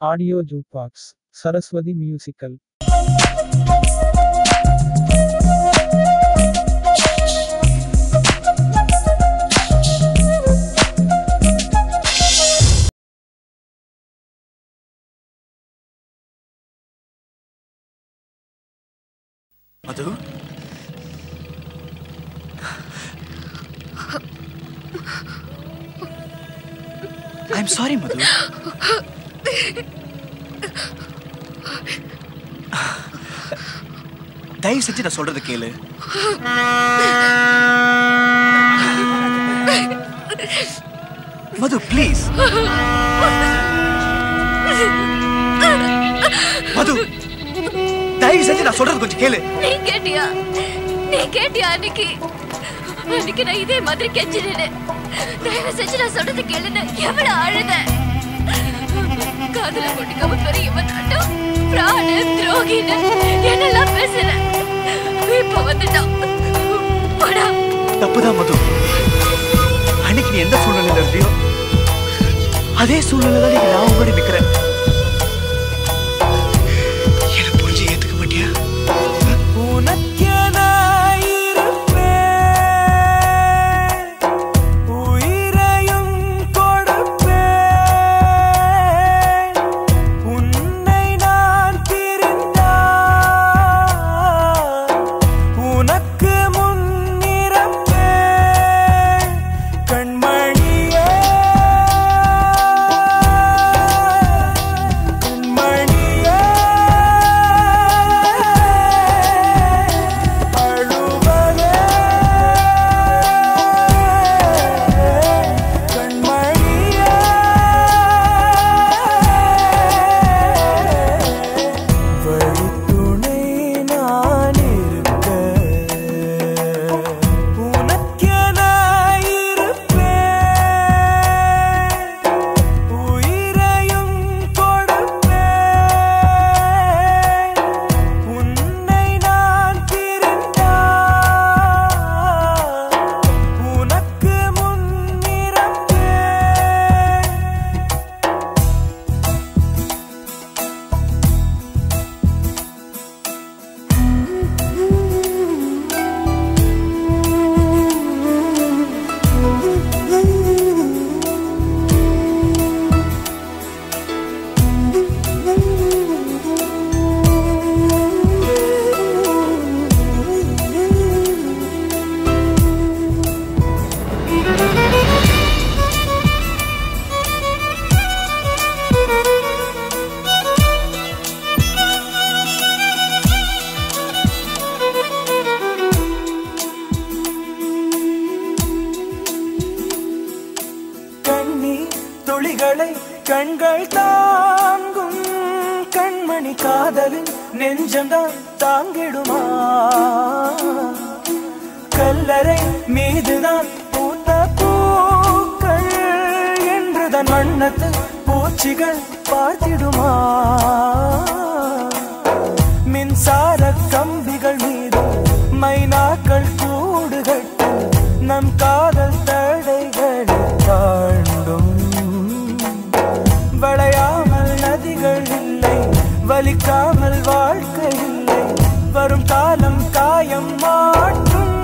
Audio Jukebox, Saraswati Musical. Madhu? I'm sorry, Madhu. தயவு செஞ்சு நான் சொல்றது கேளு. மது ப்ளீஸ். மது தயவு செஞ்சு நான் சொல்றது கொஞ்சம் கேளு. நீ கேட்டியா அன்னைக்கு நான் இதே மாதிரி கெஞ்சினேன். தயவு செஞ்சு நான் சொல்றது கேளுன்னு எவ்வளவு அழுத. காதல கொட்டிக்காம பெரிய இவன் பிராண துரோகின்னு என்னெல்லாம் பேசுற. இப்ப வந்துட்டான். தப்புதான் மது. அன்னைக்கு நீ எந்த சூழ்நிலையில இருந்தியோ அதே சூழ்நிலை தான் நீங்க நான் உங்களோட நிக்கிறேன். என்ன புரிஞ்சு ஏத்துக்க மாட்டியா? கண்கள் தாங்கும் கண்மணி காதலின் நெஞ்சம்தான் தாங்கிடுமா? கல்லறை மீதுதான் பூத்த பூக்கள் என்றுதான் வண்ணத்து பூச்சிகள் பார்த்திடுமா? மின்சார கம்பிகள் மீது மைனாக்கள் கூடு கட்டு நம் காதல் தடைகளை தாண்டும். வளையாமல் நதிகள் இல்லை, வலிக்காமல் வாழ்க்கை இல்லை, வரும் காலம் காயம் மாற்றும்.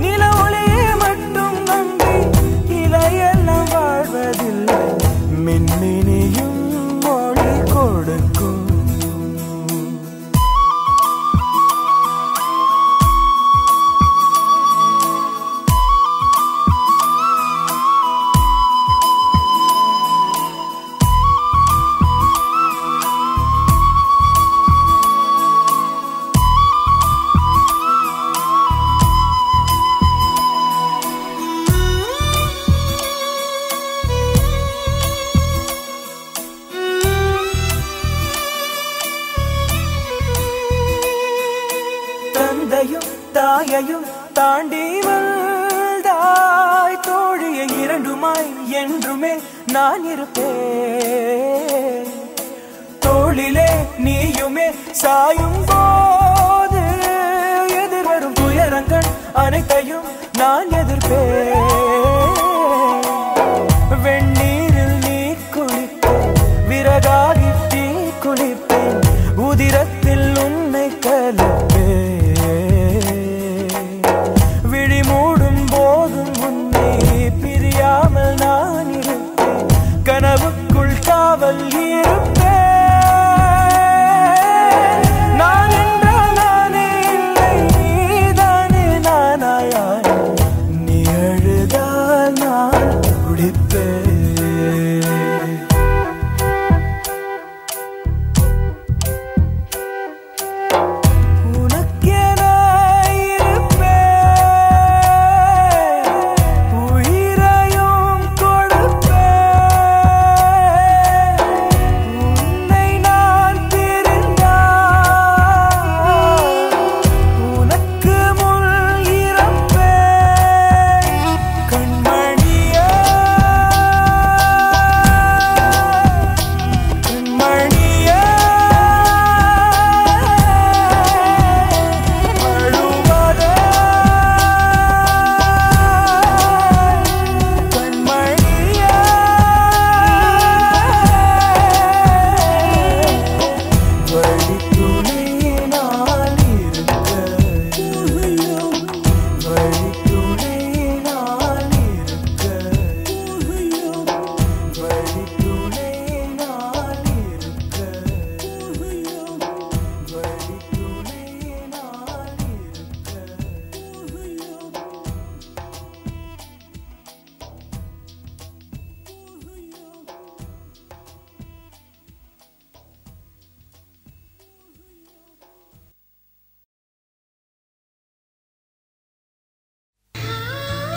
நில ஒளியை மட்டும் நம்பி இலையெல்லாம் வாழ்வதில்லை, மின்மினியும் மொழி கொடுக்கும். தாயையும் தாண்டி வந்தாய் தோழியை இரண்டுமாய் என்றுமே நான் இருப்பேன். தோளிலே நீயுமே சாயும் போது எதிர்வரும் துயரங்கள் அனைத்தையும் நான் எதிர்ப்பேன். வெண்ணீரில் நீ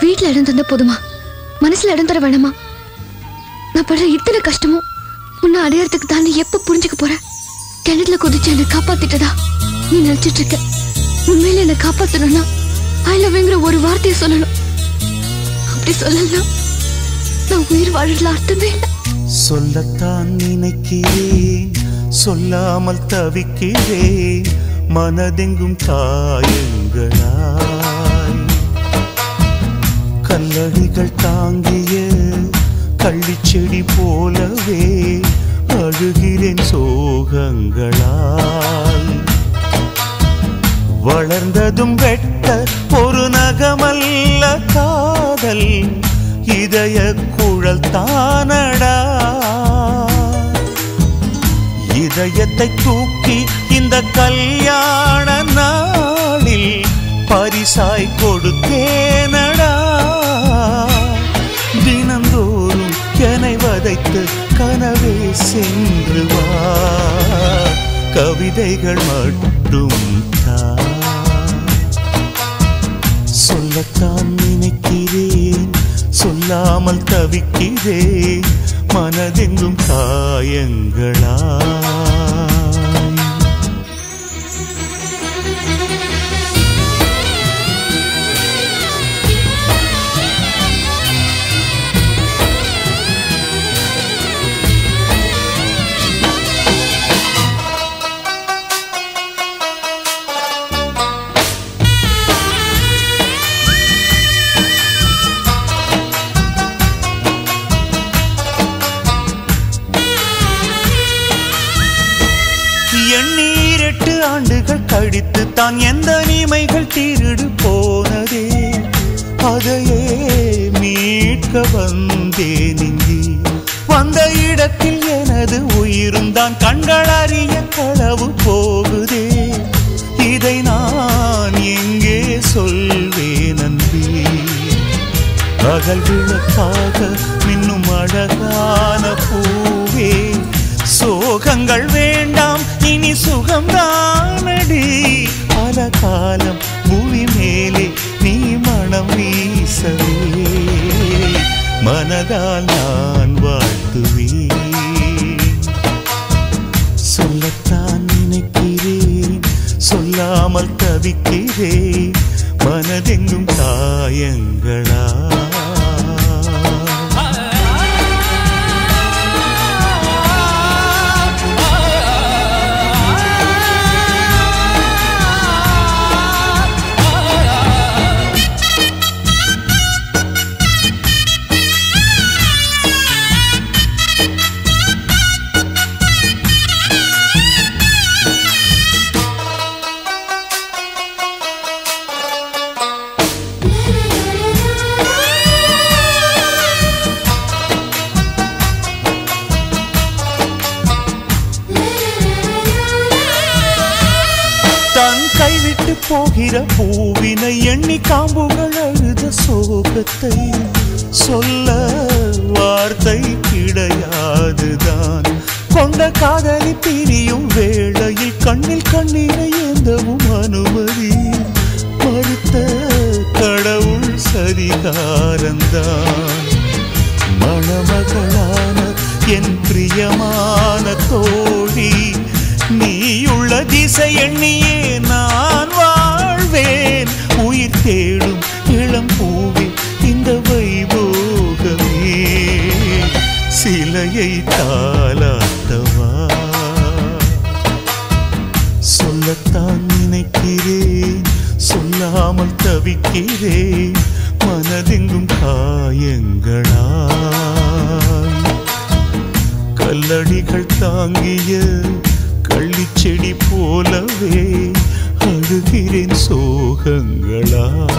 வீட்டுல இடம் தந்தா போதுமா? மனசுல இடம் தர வேணாமா? நான் படுற இத்தனை கஷ்டமும் உன்னை அடையறதுக்கு தான் எப்ப புரிஞ்சுக்க போற? கிணத்துல குதிச்சு என்னை காப்பாத்திட்டதா நீ நினைச்சிட்டு இருக்க. உண்மையில என்னை காப்பாத்தணும்னா ஐ லவ்ங்கிற ஒரு வார்த்தையை சொல்லணும். அப்படி சொல்லலாம் நான் உயிர் வாழல அர்த்தமே இல்லை. சொல்லத்தான் நினைக்கிறேன், சொல்லாமல் தவிக்கிறேன், மனதெங்கும் காயங்களாய். கல்லடிகள் தாங்கிய கள்ளிச்செடி போலவே அழுகிறேன் சோகங்களால். வளர்ந்ததும் வெட்ட ஒரு நகமல்ல காதல், இதய குழல் தானடா. இதயத்தை தூக்கி இந்த கல்யாண நாளில் பரிசாய் கொடுத்தேனடா. தினந்தோறும் என்னை வதைத்து கனவே சென்று வா, கவிதைகள் மட்டும் தான். சொல்லத்தான் நினைக்கிறேன், சொல்லாமல் தவிக்கிறேன், மனதெங்கும் காயங்களாய். எண்ணீரெட்டு ஆண்டுகள் கழித்து தான் எந்த நீமைகள் திருடு போனதே, அதையே மீட்க வந்தேன் இங்கே. வந்த இடத்தில் எனது உயிரும் தான் கண்கள் அறிய களவு போகுதே. இதை நான் எங்கே சொல்வேன் அன்பே? அகல் விளக்காக மின்னும் அழகான பூவே, சோகங்கள் வேண்டாம் இனி சுகம்தானடி. பல காலம் பூமி மேலே நீ மனம் வீசவே, மனதால் நான் வாழ்த்துவேன். சொல்லத்தான் நினைக்கிறேன், சொல்லாமல் தவிக்கிறேன், மனதெங்கும் காயங்களா. கைவிட்டு போகிற பூவினை எண்ணி காம்புகள் அழுத சோகத்தை சொல்ல வார்த்தை கிடையாதுதான். கொண்ட காதலி பிரியும் வேளையில் கண்ணில் கண்ணீரை ஏந்தவும் அனுமதி மறுத்த கடவுள் சரிகாரந்தான். மணமகளான என் பிரியமான தோழி, நீயுள்ள திசை எண்ணியே நான் வாழ்வேன். உயிர் தேடும் இளம் பூவே இந்த வைபோகமே, சிலையை தாலாட்டவா. சொல்லத்தான் நினைக்கிறேன், சொல்லாமல் தவிக்கிறேன், மனதெங்கும் காயங்களாய். கல்லடிகள் தாங்கிய கள்ளிச்செடி போலவே அழுகிறேன் சோகங்களால்.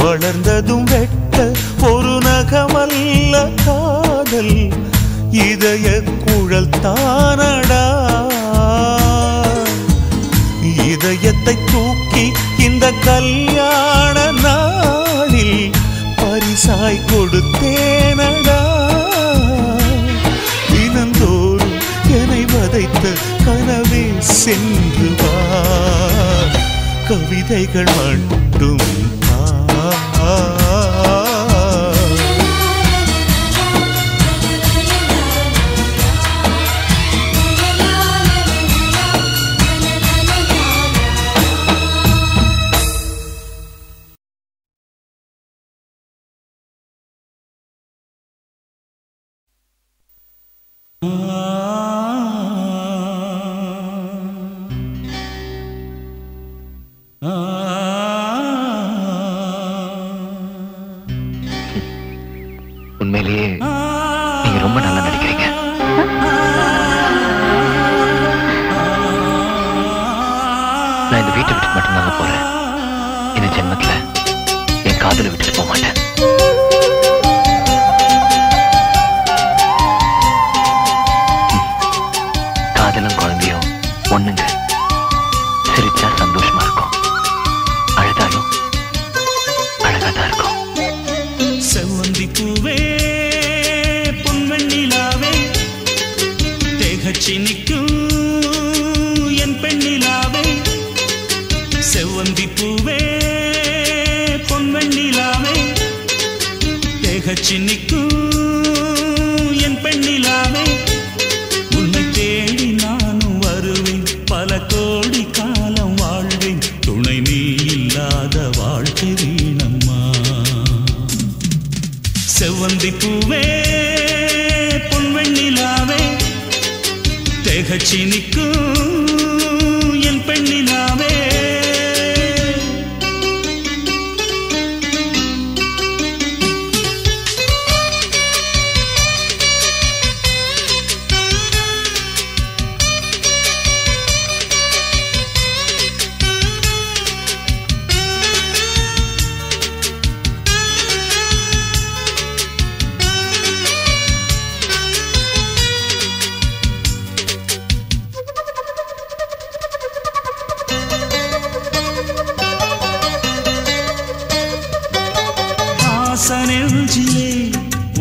வளர்ந்ததும் வெட்ட ஒரு நகமல்ல காதல், இதய குழல் தானடா. இதயத்தை தூக்கி இந்த கல்யாண நாளில் பரிசாய் கொடுத்தேனடா. தினந்தோறும் என்னை வதைத்த கனவே சென்று வா, கவிதைகள் மட்டும் ஜென்மத்துல என் காதலை விட்டுட்டு போக மாட்டேன். காதலும் குழந்தையும் ஒண்ணுங்க. சிரிச்சா சந்தோஷமா இருக்கும், அழுதாலும் அழகாதான் இருக்கும். செவ்வந்தி பூவே பொன்வெண்ணிலாவே தேகச்சி நிற்கும் என் பெண்ணிலாவே. செவ்வந்தி பூவே பொன்வெண்ணிலாவே தேகச்சி நிற்கும் என் பெண்ணிலாவே. உன்னை தேடி நானும் வருவேன், பல கோடி காலம் வாழ்வேன். துணை நீ இல்லாத வாழ்க்கை வீணம்மா. செவ்வந்தி பூவே பொன்வெண்ணிலாவே தேகச்சி நிற்கும் என் பெண்ணிலாவே. நெஞ்சிலே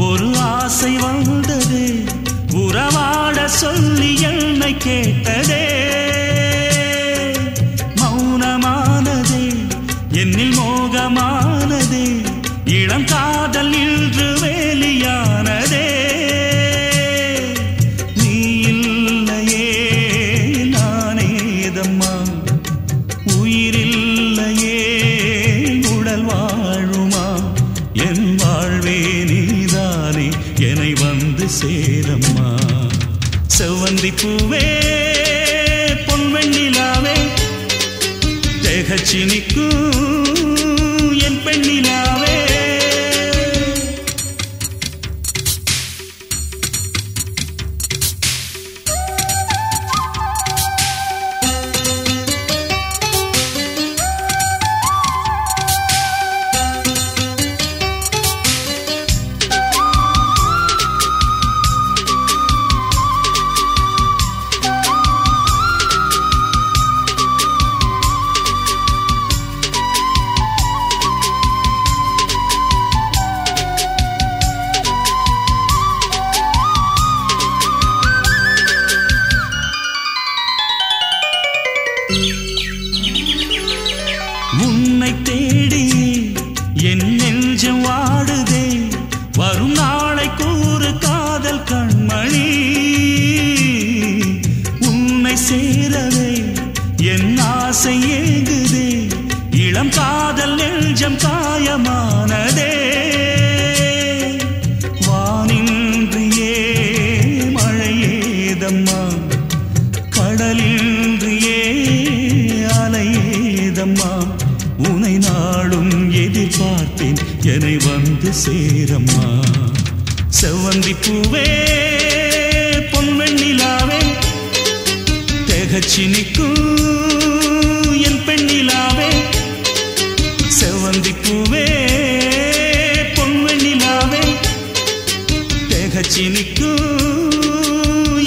ஒரு ஆசை வந்ததே, உறவாட சொல்லி என்னை கேட்டதே. மௌனமானதே என்னில் மோகமானதே, இளம் காதல் இன்று வேலியானதே. நீ இல்லையே நானேதம்மா, உயிரில்லையே உடல் வாழுமா. என் வாழ்வே நீதானே என்னை வந்து சேரம்மா. செவ்வந்தி பூவே பொன்வெண்ணிலாவே தேகச்சி நிற்கும் என் பெண்ணிலாவே. உன்னை தேடி என் நெஞ்சம் வாடுதே, வரும் நாளை கூறு காதல் கண்மணி. உன்னை சேரவே என் ஆசை ஏங்குதே, இளம் காதல் நெஞ்சம் காயமானதே. வானின்றியே மழையேதம்மா, கடலின்றியே அலையேதம்மா. உனை நாளும் எதிர்பார்த்தேன் என்னை வந்து சேரம்மா. செவ்வந்தி பூவே பொன்வெண்ணிலாவே தேகச்சி நிற்கும் என் பெண்ணிலாவே. செவ்வந்தி பூவே பொன்வெண்ணிலாவே தேகச்சி நிற்கும்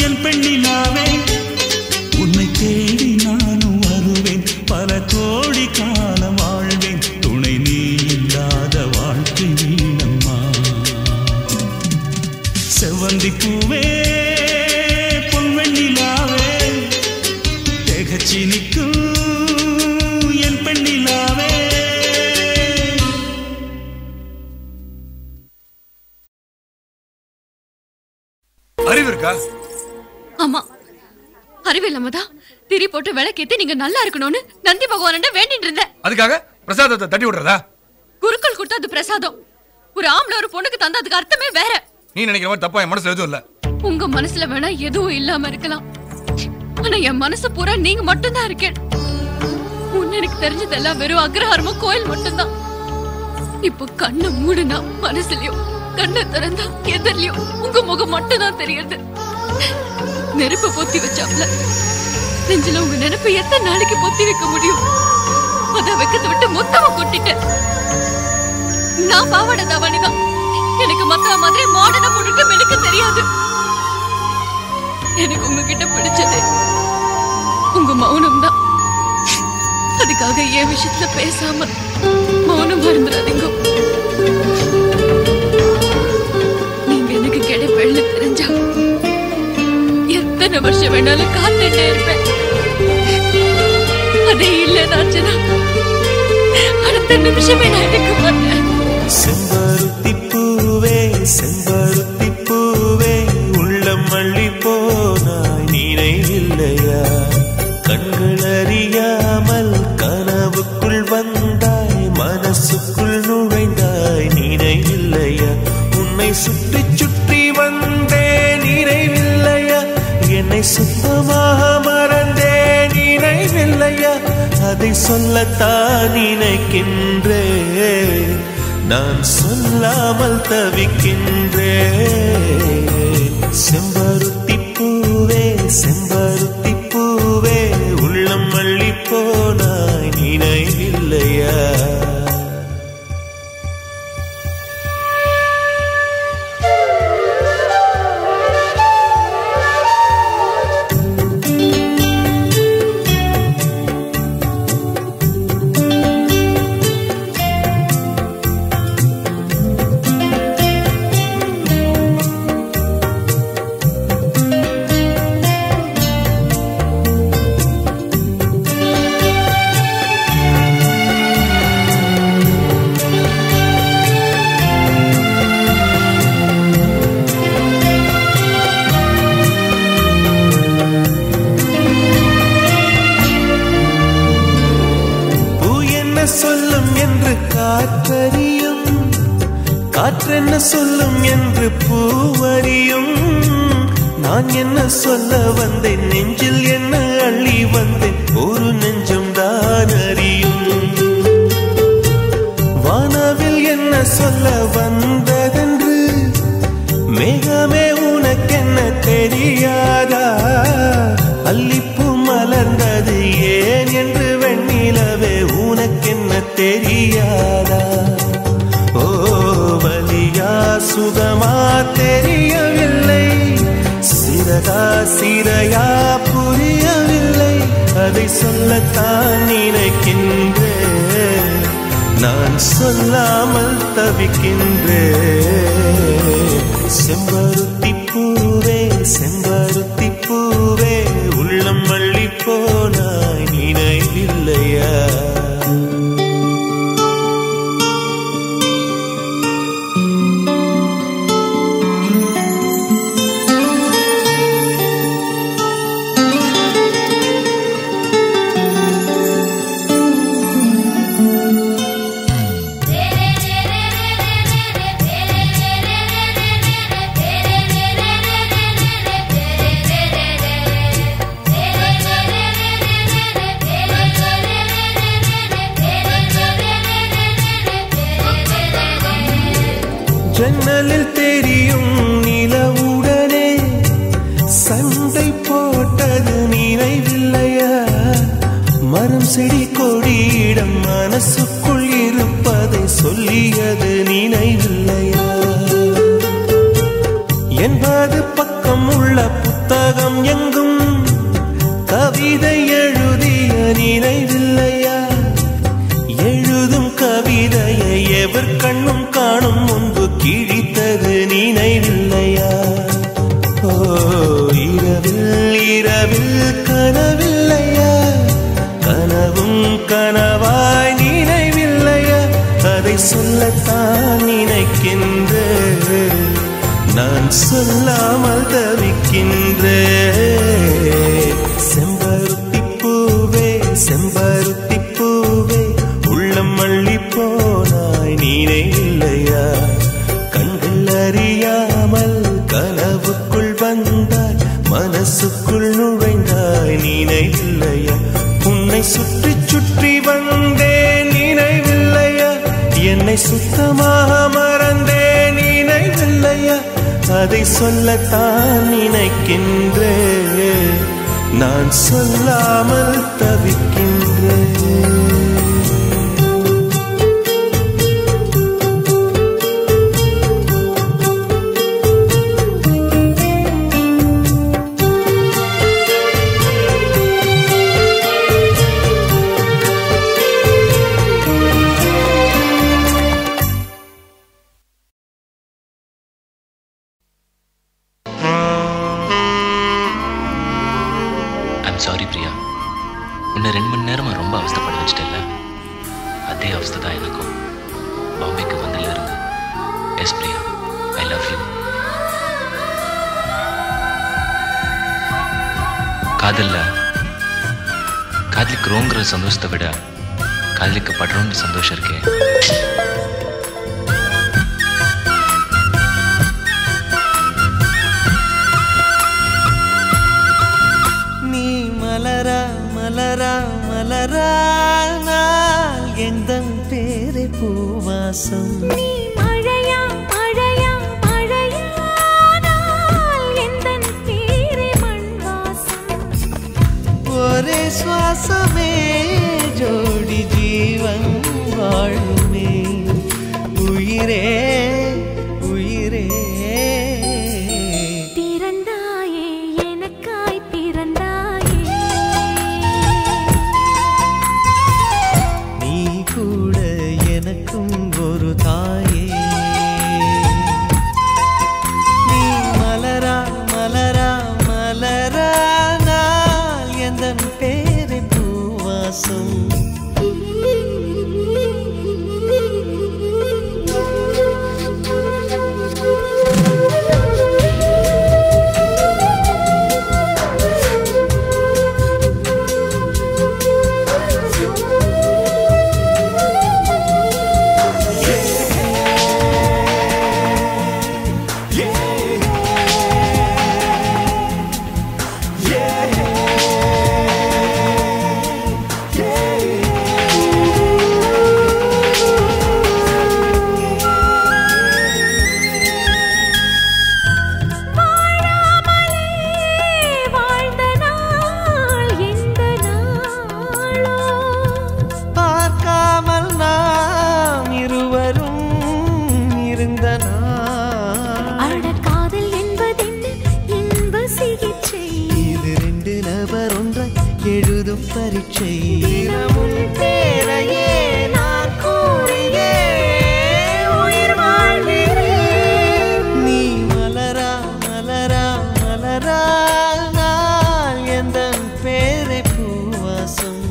என் பெண்ணிலாவே. உன்னை தேடி நானும் வருவேன், பல கோடி காலம் வாழ்வேன். துணை நீ இல்லாத வாழ்க்கை வீணம்மா. செவ்வந்தி பூவே பொன்வெண்ணிலாவே தேகச்சி நிற்கும் என் பெண்ணிலாவே. அறிவு இருக்கா? ஆமா, அறிவு இல்லாமதான் திரி போட்டு விளக்கேத்தி நீங்க நல்லா இருக்கணும்னு நந்தி பகவான் வேண்டிட்டு இருந்தேன். அதுக்காக பிரசாதத்தை தட்டி விடுறதா? குருக்கள் கொடுத்தா அது பிரசாதம். ஒரு ஆம்பளை ஒரு பொண்ணுக்கு தந்தா அதுக்கு அர்த்தமே வேற. நீ நினைக்கிற மாதிரி தப்பா என் மனசுல எதுவும் இல்ல. உங்க மனசுல வேணா எதுவும் இல்லாம இருக்கலாம், ஆனா என் மனசு பூரா நீங்க மட்டும்தான் இருக்கேன். முன்ன எனக்கு தெரிஞ்சதெல்லாம் வெறும் அக்ரஹாரமும் கோயில் மட்டும்தான். இப்போ கண்ணை மூடுனா மனசுலயும், கண்ணை திறந்தா எதிரிலயும் உங்க முகம் மட்டும்தான் தெரியுது. நெருப்ப பொத்தி வச்சாப்ல நெஞ்சில உங்க நினைப்பு எத்தனை நாளைக்கு பொத்தி வைக்க முடியும்? அத வைக்கிறத விட்டு மொத்தமா கொட்டிட்டேன். நான் பாவாடை தாவணிதான். எனக்கு மத்த மாதிரி மாடர்னா போட்டுட்டு மெடுக்க தெரியாது. எனக்கு உங்ககிட்ட பிடிச்சது உங்க மௌனம் தான். அதுக்காக என் விஷயத்துல பேசாம மௌனம் மறந்துடாதீங்க. நீங்க எனக்கு கிடைப்பேன்னு தெரிஞ்சா எத்தனை வருஷம் வேணாலும் காத்துட்டே இருப்பேன். அதே இல்லைனாச்சுன்னா அடுத்த நிமிஷமே நான் இருக்க மாட்டேன். செம்பருத்தி பூவே செம்பருத்தி பூவே உள்ளம் மல்லி போனாய் நினைவில்லையா? கண்கள் அறியாமல் கனவுக்குள் வந்தாய், மனசுக்குள் நுழைந்தாய் நினைவில்லையா? உன்னை சுற்றி சுற்றி வந்தேன் நினைவில்லையா? என்னை சுத்தமாக மறந்தேன் நினைவில்லையா? அதை சொல்லத்தான் நினைக்கின்றேன், நான் சொல்லாமல் தவிக்கின்றேன். செம்பருத்தி பூவே செம்பருத்தி பூவே உள்ளம் மல்லி போனாய் நினைவில்லையா? சொல்லும் என்று காற்றறியும், காற்றென்ன சொல்லும் என்று பூவறியும். நான் என்ன சொல்ல வந்தேன், நெஞ்சில் என்ன அள்ளி வந்தேன், ஒரு நெஞ்சம் தான் அறியும். வானவில் என்ன சொல்ல வந்ததென்று மேகமே உனக்கென்ன தெரியாதா? அல்லிப்பூ மலர்ந்தது ஏன் என்று வெண்ணிலவே உனக்கென்ன தெரியாதா? ஓ வலியா சுகமா தெரியவில்லை, சிறகா சிறையா புரியவில்லை. அதை சொல்லத்தான் நினைக்கின்றேன், நான் சொல்லாமல் தவிக்கின்றேன். செம்பருத்தி பூவே செம்பருத்தி பூவே உள்ளம் மல்லி போனாய் நினைவில்லையா? ஜன்னலில் தெரியும் நிலவுடனே சண்டை போட்டது நினைவில்லையா? மரம் செடி கொடியிடம் மனசுக்குள் இருப்பதை சொல்லியது நினைவில்லையா? 80 பக்கம் உள்ள புத்தகம் எங்கும் கவிதை எழுதிய நினைவில்லையா? எழுதும் கவிதையை எவர் கண்ணும் காணும் முன்பு கிழித்தது நினைவில்லையா? ஓ இரவில் இரவில் கனவில்லையா? கனவும் கனவாய் நினைவில்லையா? அதை சொல்லத்தான் நினைக்கின்றேன், நான் சொல்லாமல் தவிக்கின்றேன். செம்பருத்தி பூவே செம்பருத்தி பூவே உள்ளம் மல்லி போனாய் நினைவில்லையா? கண்கள் அறியாமல் கனவுக்குள் வந்தாய், மனசுக்குள் நுழைந்தாய் நினைவில்லையா? உன்னை சுற்றி சுற்றி வந்தேன் நினைவில்லையா? என்னை சுத்தமாக மறந்தேன் நினைவில்லையா? அதை சொல்லத்தான் நினைக்கின்றேன், நான் சொல்லாமல் தவிக்கின்றேன். அவஸ்தை தான் எனக்கும். பாம்பேக்கு வந்ததுல இருந்து yes Priya, I love you. காதலிக்கிறோங்கிற சந்தோஷத்தை விட காதலிக்கப்படுறோங்கிற சந்தோஷம் இருக்கே. நீ மலரா மலரா மலரா எந்தன் பேரை பூவாசம். நீ மழையா மழையா மழையானால் எந்தன் பேரை மண்வாசம். ஒரே சுவாசமே ஜோடி ஜீவன் வாழுமே. உயிரே உயிரே பிறந்தாயே எனக்காய் பிறந்தாயே. நீ கூட எனக்கும் ஒரு தாயே. நீ மலரா மலரா மலரா எந்தன் பேரை பூவாசம். பரீட்சை தினமும் பேரையே நான் கூறியே உயிர் வாழ்கிறேன். நீ மலரா மலரா மலரா நான் எந்தன் பேரை பூவாசம்.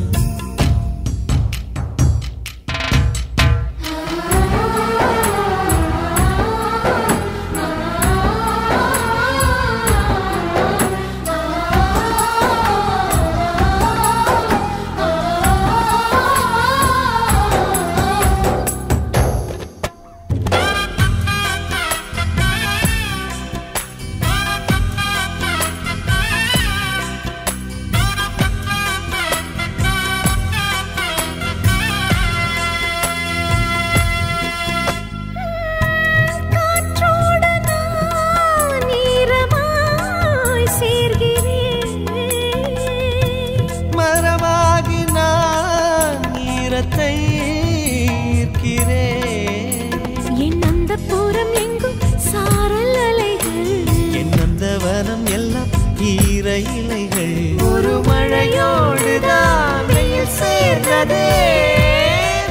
ஒரு மழையோடுதான் வெயில் சேர்ந்ததே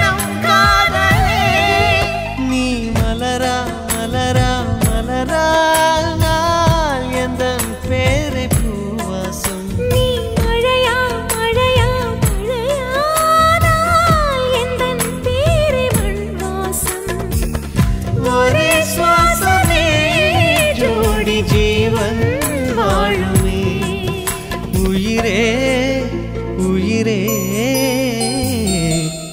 நம் காதலே. நீ மலரா மலரா மலரா நான் எந்தன் பேரை பூவாசம். நீ மழையா மழையா மழையானால் எந்தன் பேரை மண்வாசம். ஒரே சுவாசமே ஜோடி ஜீவன் வாழுமே. உயிரே உயிரே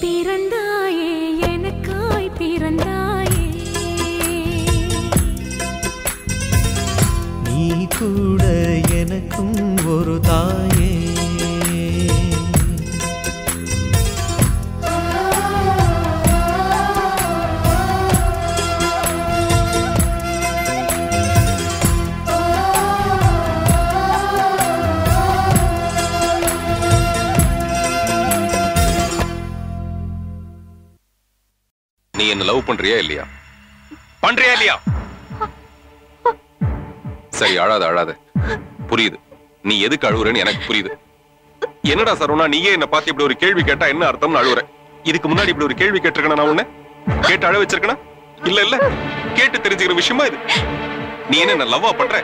பிறந்தாயே எனக்காய் பிறந்தாயே. நீ கூட எனக்கும் ஒரு தாயே. நீ என்ன லவ் பண்றியா இல்லையா? பண்றியா இல்லையா? சரி, அழாத அழாத. புரியுது நீ எதுக்கு அழுவுறன்னு எனக்கு புரியுது. என்னடா சரவணா, நீயே என்ன பார்த்து இப்படி ஒரு கேள்வி கேட்டா என்ன அர்த்தம்னு அழுவுற? இதுக்கு முன்னாடி இப்படி ஒரு கேள்வி கேட்டிருக்கேன் நான் உன்ன? கேட்டு அழ வச்சிருக்கேனா? இல்ல இல்ல, கேட்டு தெரிஞ்சுக்கிற விஷயமா இது. நீ என்ன லவ்வா பண்ற?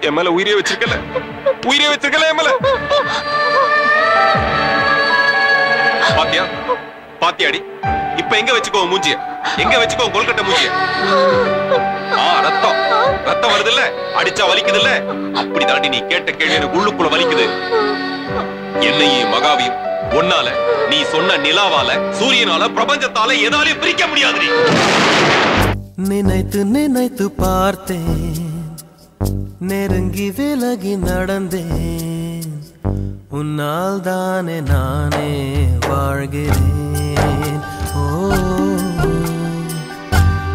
என் மேல உயிரே வச்சிருக்கல, உயிரே வச்சிருக்கல என் மேல. பாத்தியா பாத்தியாடி இப்ப எங்க வச்சுக்கோ மூஞ்சிய, எங்க வச்சுக்கோ கொல்கட்டை மூஞ்சிய. ரத்தம் ரத்தம் வருது இல்ல, அடிச்சா வலிக்குது இல்ல, அப்படி தாண்டி நீ கேட்ட கேள்வி எனக்கு உள்ளுக்குள்ள வலிக்குது. என்னையும் மகாவையும் ஒன்னால, நீ சொன்ன நிலாவால, சூரியனால, பிரபஞ்சத்தால எதாலையும் பிரிக்க முடியாது. நினைத்து நினைத்து பார்த்தேன், நெருங்கி விலகி நடந்தேன், உன்னால் தானே நானே வாழ்கிறேன். ஓ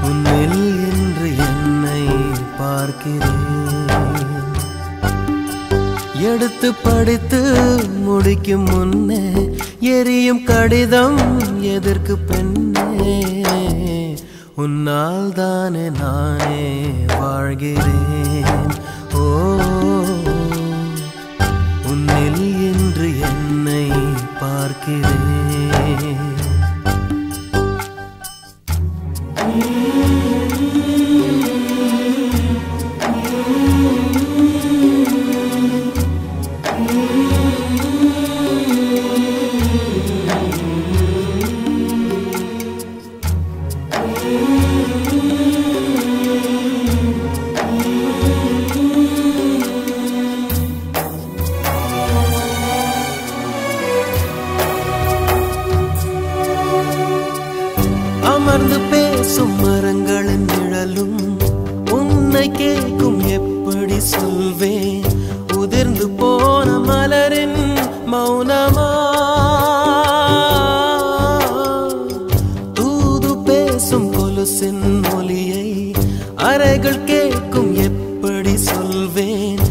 உன்னில் இன்று என்னை பார்க்கிறேன். எடுத்து படித்து முடிக்கும் முன்னே எரியும் கடிதம் எதற்கு பெண்ணே, உன்னால் தானே நானே வாழ்கிறேன். ஓ உன்னில் இன்று என்னை பார்க்கிறேன். அமர்ந்து பேசும் மரங்களின் நிழலும் உன்னை கேட்கும் எப்படி சொல்வேன். உதிர்ந்து போன மலரின் மௌனமா தூது பேசும் கொலுசின் ஒலியை அறைகள் கேட்கும் எப்படி சொல்வேன்.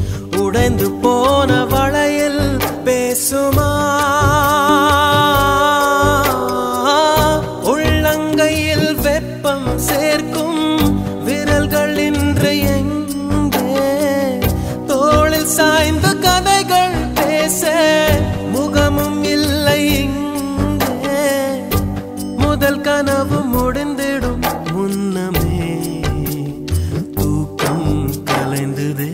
உடைந்து போன வளையல் பேசுமா உள்ளங்கையில் வெப்பம் சேர்க்கும் விரல்கள் இன்று எங்கே தோளில் சாய்ந்து கதைகள் பேச முகமும் இல்லை இங்கே. முதல் கனவு முடிந்திடும் முன்னமே தூக்கம் கலைந்ததே.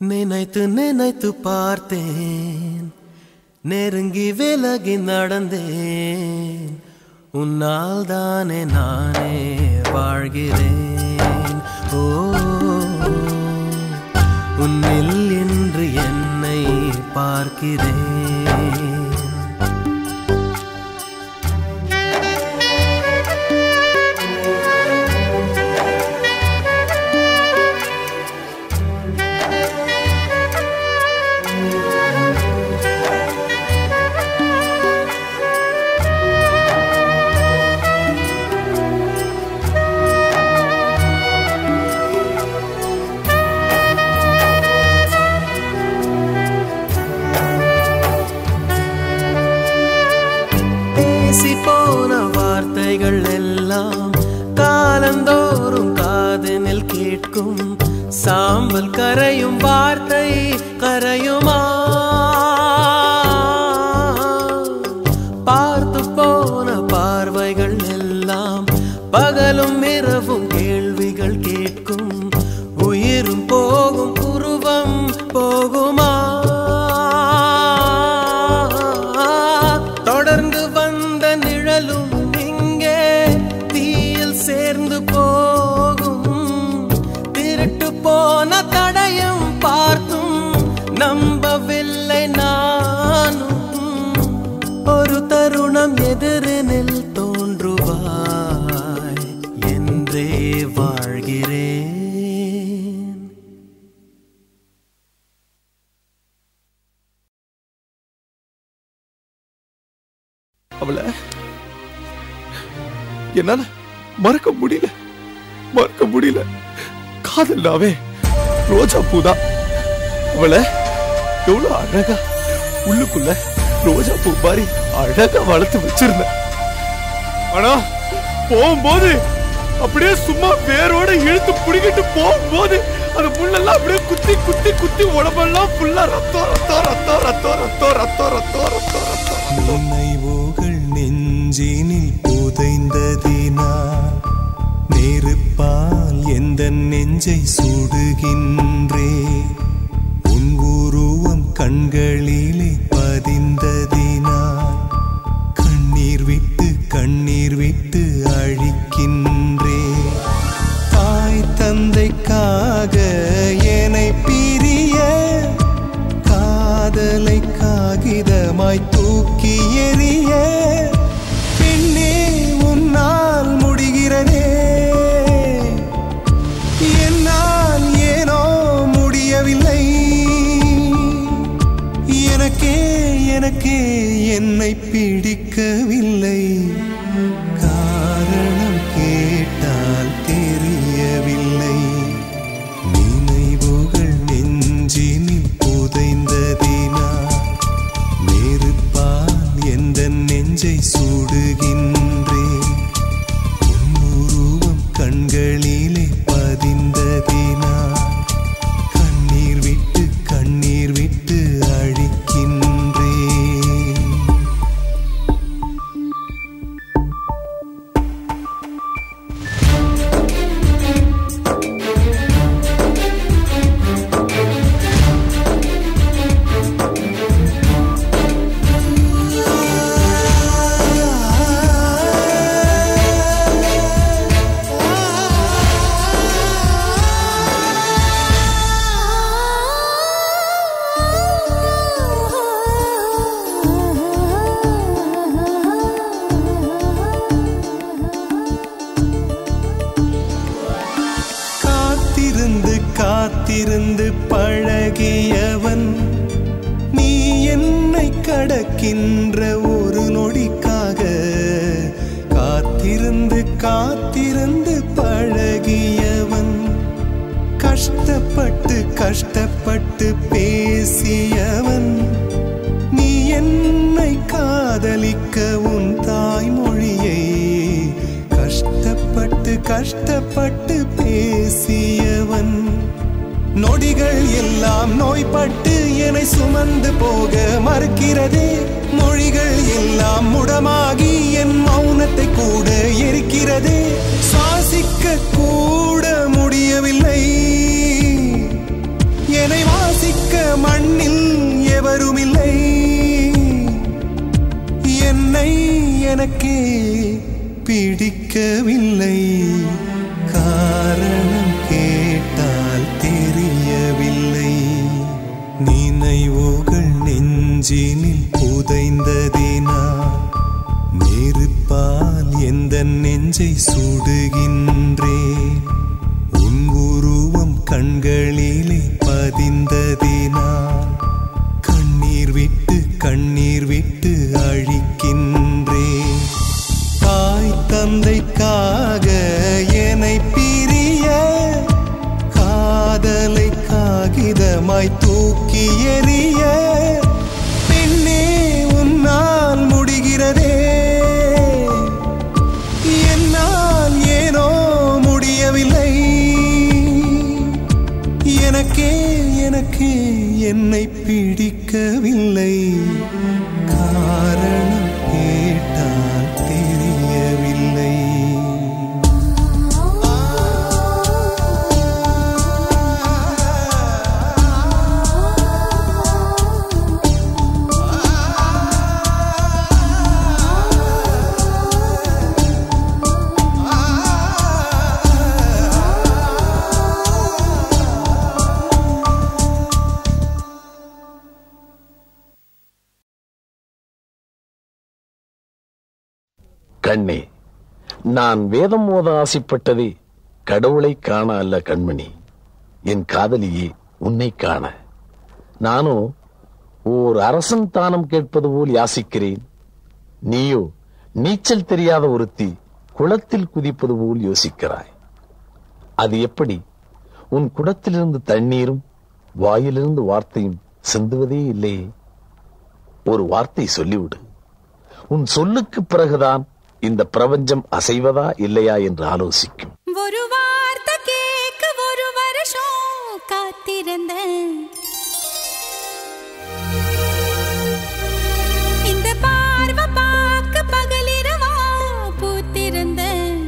நினைத்து நினைத்து பார்த்தேன், நெருங்கி விலகி நடந்தேன், உன்னால் தானே நானே வாழ்கிறேன். ஓ உன்னில் இன்று என்னை பார்க்கிறேன். போன வார்த்தைகள் எல்லாம் காலந்தோறும் காதனில் கேட்கும். சாம்பல் கரையும் வார்த்தை கரையுமா? பார்த்து போன பார்வைகள் எல்லாம் பகலும் இரவும் கேள்விகள் கேட்கும். உயிரும் போகும் உருவம் போகுமா? தொடர்ந்து வந்த நிழலும் இங்கே தீயில் சேர்ந்து போகும். திருட்டு போன தடயம் பார்த்தும் நம்பவில்லை நானும். ஒரு தருணம் எதிரினில் தோன்றுவாய் என்றே வாழ்கிறேன். அவளை என்னால மறக்க முடியல. காதல்னாவே ரோஜா பூதான். அவளை எவ்வளவு அழகா உள்ளுக்குள்ள ரோஜா பூ மாதிரி அழகா வளர்த்து வச்சிருந்த. ஆனா போகும்போது அப்படியே சும்மா வேரோட இழுத்து புடிக்கிட்டு போகும்போது அந்த முள்ளெல்லாம் அப்படியே குத்தி குத்தி குத்தி உடம்பெல்லாம் ஃபுல்லா ரத்தம் ரத்தம் ரத்தம் ரத்தம் ரத்தம் ரத்தம் ரத்தம் ரத்தம் ரத்தம். நினைவுகள் நெஞ்சினில் புதைந்ததினா நெருப்பால் எந்த நெஞ்சை சுடுகின்றே. உன் உருவம் கண்களிலே பதிந்ததினால் கண்ணீர் விட்டு அழிக்கின்றேன். தாய் தந்தைக்காக என்னை பிரிய காதலை காகிதமாய் தூக்கி எறிய பெண்ணே உன்னால் முடிகிறதே, என்னால் ஏனோ முடியவில்லை. எனக்கே என்னை பிடிக்கவில்லை. காரணம் கேட்டால் தெரியவில்லை. நினைவுகள் நெஞ்சினில் புதைந்ததினால் நெருப்பால் எந்த நெஞ்சை சுடுகின்றேன். உருவம் கண்களிலே பதிந்ததினால் கண்ணீர் விட்டு அழிக்கின்றேன். காத்திருந்து பழகியவன் நீ என்னை கடக்கின்ற ஒரு நொடிக்காக. காத்திருந்து பழகியவன் கஷ்டப்பட்டு பேசியவன் நீ என்னை காதலிக்க உன் தாய்மொழியை கஷ்டப்பட்டு பேசியவன். நொடிகள் எல்லாம் நோய்பட்டு என்னை சுமந்து போக மறுக்கிறதே. மொழிகள் எல்லாம் முடமாகி என் மௌனத்தை கூட எரிக்கிறதே. சுவாசிக்க கூட முடியவில்லை. என்னை வாசிக்க மண்ணில் எவருமில்லை. எனக்கே பிடிக்கவில்லை. காரணம் கேட்டால் தெரியவில்லை. நினைவுகள் நெஞ்சினில் புதைந்ததினால் நெருப்பால் எந்த நெஞ்சை சுடுகின்றேன். உன் உருவம் கண்களிலே பதிந்ததினால் கண்ணீர் விட்டு அழிக்கின்றேன். தாய் தந்தைக்காக என்னை பிரிய காதலை காகிதமாய் தூக்கி எறிய பெண்ணே உன்னால் முடிகிறதே, என்னால் ஏனோ முடியவில்லை. எனக்கே என்னை பிடிக்கவில்லை. காரணம் கேட்டால் தெரியவில்லை. கண்ணே, நான் வேதம் ஓத ஆசைப்பட்டதே கடவுளை காண அல்ல கண்மணி, என் காதலியே உன்னை காண. நானோ ஓர் அரசன் தானம் கேட்பது போல் யாசிக்கிறேன். நீயோ நீச்சல் தெரியாத ஒருத்தி குளத்தில் குதிப்பது போல் யோசிக்கிறாய். அது எப்படி? உன் குடத்திலிருந்து தண்ணீரும் வாயிலிருந்து வார்த்தையும் சிந்துவதே இல்லையே. ஒரு வார்த்தை சொல்லிவிடு. உன் சொல்லுக்கு பிறகுதான் இந்த பிரபஞ்சம் அசைவதா இல்லையா என்று ஆலோசிக்கும். ஒரு வார்த்தை கேட்க ஒரு வருஷம் காத்திருந்தேன். இந்த பார்வை பார்க்க பகலிரவா பூத்திருந்தேன்.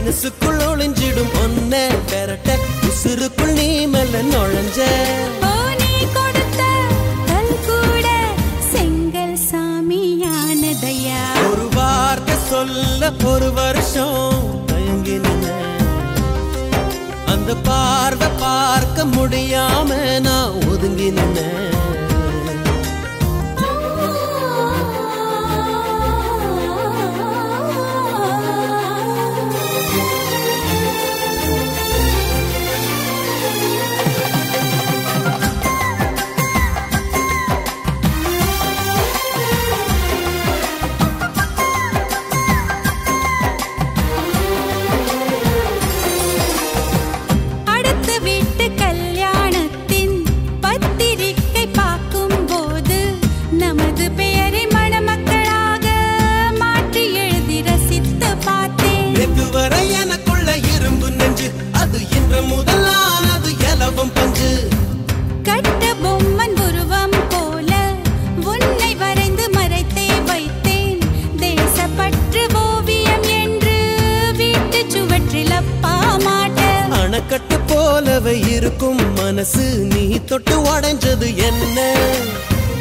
மனசுக்குள் ஒளிஞ்சிடும் ஒன்ன பெறட்ட உசுருக்குள் நீ மெல்ல நுழைஞ்ச நீ கொடுத்த கல் கூட செங்கல் சாமியானதையா ஒரு வார்த்தை சொல்ல ஒரு வருஷம் தயங்கி நின்ன அந்த பார்வை பார்க்க முடியாம நான் ஒதுங்கி நின்ன கட்டு போலவே இருக்கும் மனசு நீ தொட்டு உடைஞ்சது என்ன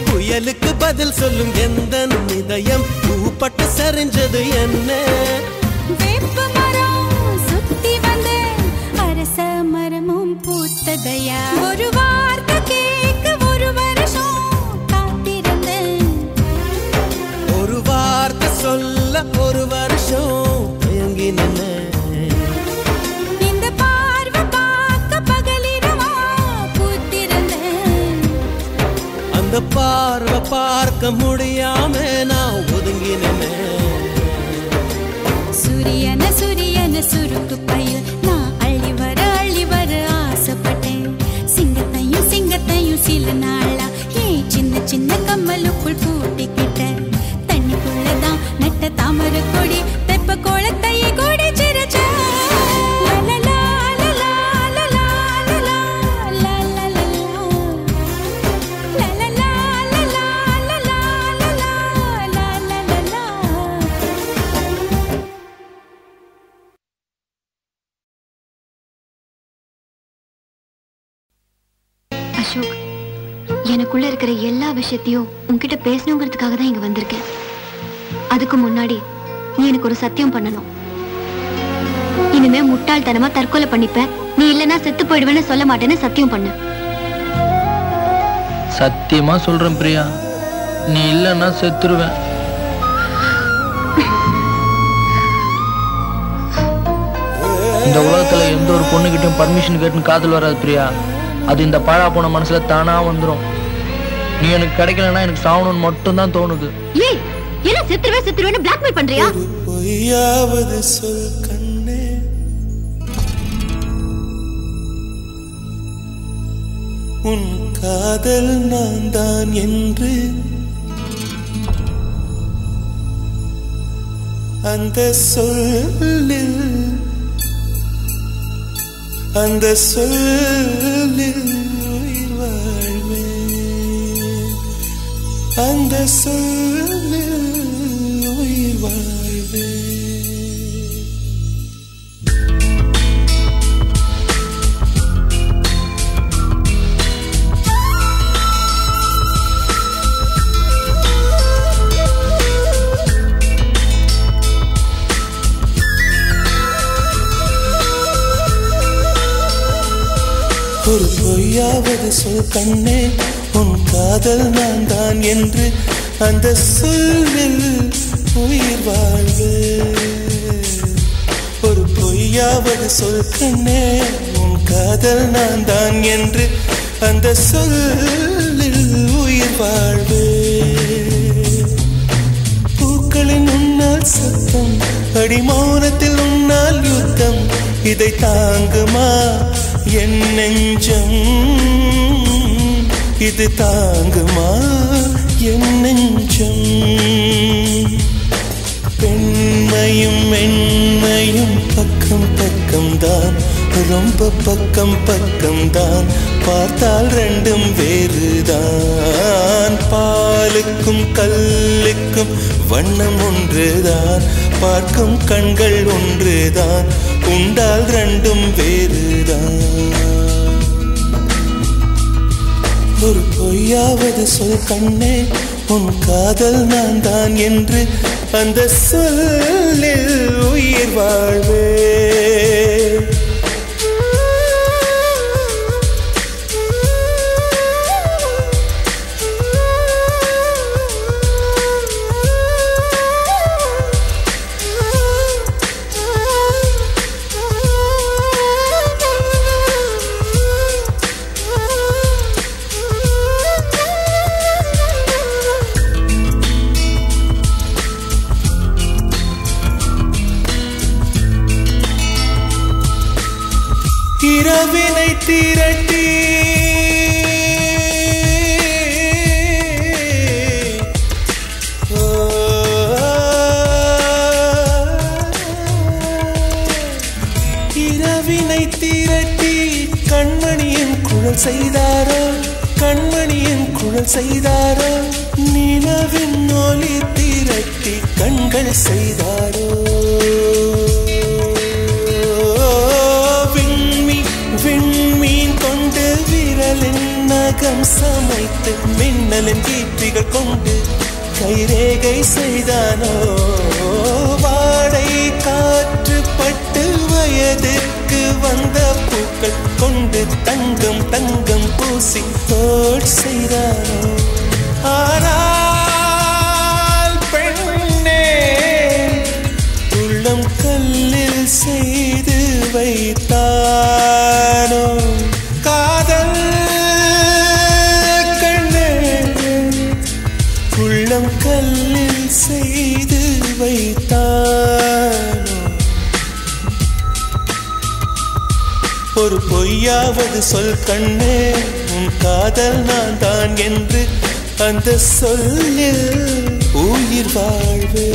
புயலுக்கு பதில் சொல்லும் எந்த இதயம் பூப்பட்டு சரிஞ்சது என்ன வேப்ப மரம் சுத்தி வந்து அரச மரமும் பூத்ததையா ஒரு வார்த்தை கேட்க ஒரு வருஷம் காத்திருந்தேன் ஒரு வார்த்தை சொல்ல ஒரு வருஷம் தயங்கி நின்ன அந்த பார்வை பார்க்க முடியாம நான் ஒதுங்கி நின்னேன் சூரியன சூரியன சுருக்கு பயில் நான் அள்ளி வர ஆசைப்பட்டேன் சிங்கத்தையும் சிங்கத்தையும் சில நாளா ஏன் சின்ன சின்ன கம்மலுக்குள் பூட்டிக்கிட்டேன் தண்ணிக்குள்ளதான் நட்ட தாமரை கொடி தெப்ப கோலத்தையே கொடி சிரிச்ச அசோக், எனக்குள்ள இருக்கிற எல்லா விஷயத்தையும் உன்கிட்ட பேசணுங்கிறதுக்காக தான் இங்க வந்திருக்கேன். அதுக்கு முன்னாடி நீ எனக்கு ஒரு சத்தியம் பண்ணணும். இனிமே முட்டாள்தனமா தற்கொலை பண்ணிப்ப, நீ இல்லைன்னா செத்து போயிடுவேன்னு சொல்ல மாட்டேன்னு சத்தியம் பண்ணு. சத்தியமா சொல்றேன் பிரியா, நீ இல்லைன்னா செத்துருவேன். இந்த உலகத்துல எந்த ஒரு பொண்ணுகிட்டையும் பர்மிஷன் கேட்டுன்னு காதல் வராது பிரியா. அது இந்த பாழா போன மனசுல தானா வந்துடும். நீ எனக்கு கிடைக்கலன்னா எனக்கு சாவணும்னு மட்டும் தான் தோணுது. ஏய், என்ன செத்துருவேன்னு பிளாக்மெயில் பண்றியா? பொய்யாவது சொல் கண்ணே, உன் காதல் நான் தான் என்று அந்த சொல்லில் உயிர் வாழ்வேன், அந்த சொல்லில் உயிர் வாழ்வேன். ஒரு பொய்யாவது சொல் கண்ணே, உன் காதல் நான் தான் என்று அந்த சொல்லில் உயிர் வாழ்வே. ஒரு பொய்யாவது சொல் கண்ணே, உன் காதல் நான் தான் என்று அந்த சொல்லில் உயிர் வாழ்வே. பூக்களின் உன்னால் சத்தம், அடிமௌனத்தில் உன்னால் யுத்தம், இதை தாங்குமா என் நெஞ்சம், இது தாங்குமா என் நெஞ்சம். பெண்மையும் மென்மையும் பக்கம் பக்கம் தான் ரொம்ப பக்கம் பக்கம்தான், பார்த்தால் ரெண்டும் வேறுதான். பாலுக்கும் கல்லுக்கும் வண்ணம் ஒன்றுதான், பார்க்கும் கண்கள் ஒன்றுதான், உண்டால் ரெண்டும் வேறுதான். ஒரு பொய்யாவது சொல் கண்ணே, உன் காதல் நான் தான் என்று, அந்த சொல்லில் உயிர் வாழ்வே. இரவினை திரட்டி இரவினை திரட்டி கண்மணியின் குழல் செய்தாரோ, கண்மணியின் குழல் செய்தாரோ, நிலவின் ஒளி திரட்டி கண்கள் செய்தாரோ. விண்மீன் கொண்டு விரலின் நகம் சமைத்து, மின்னலின் கீற்றிகள் கொண்டு கைரேகை செய்தானோ. வாடை காற்று பட்டு வயதுக்கு வந்த பூக்கள் கொண்டு தங்கம் தங்கம் பூசி தோல் செய்தானோ. ஆனால் பெண்ணே, உள்ளம் கல்லில் செய்து வைத்தானோ காதல் கண்ணே, உள்ளம் கல்லில் செய்து வைத்தானோ. ஒரு பொய்யாவது சொல் கண்ணே, உன் காதல் நான் தான் என்று, அந்த சொல்லில் உயிர் வாழ்வே.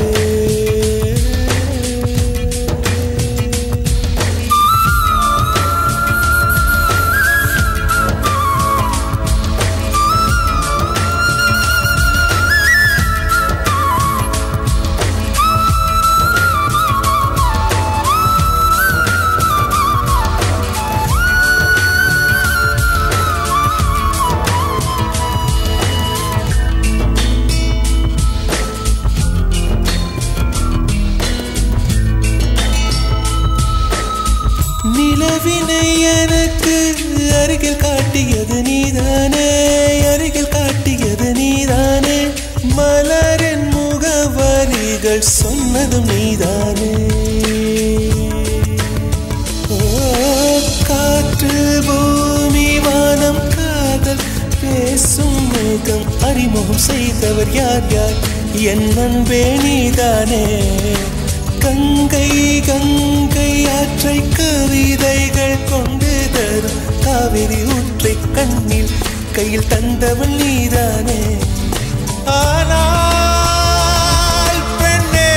நிலவினை எனக்கு அருகில் காட்டியது நீதானே, அருகில் காட்டியது நீதானே, மலரின் முகவரிகள் சொன்னதும் நீதானே. காற்று பூமி வானம் காதல் பேசும் மேகம் அறிமுகம் செய்தவர் யார் யார், என் அன்பே நீதானே. கங்கை கங்கை ஆற்றை கவிதைகள் கொண்டு தரும், காவிரி ஊற்றை கண்ணில் கையில் தந்தவள் நீதானே. ஆனால் பெண்ணே,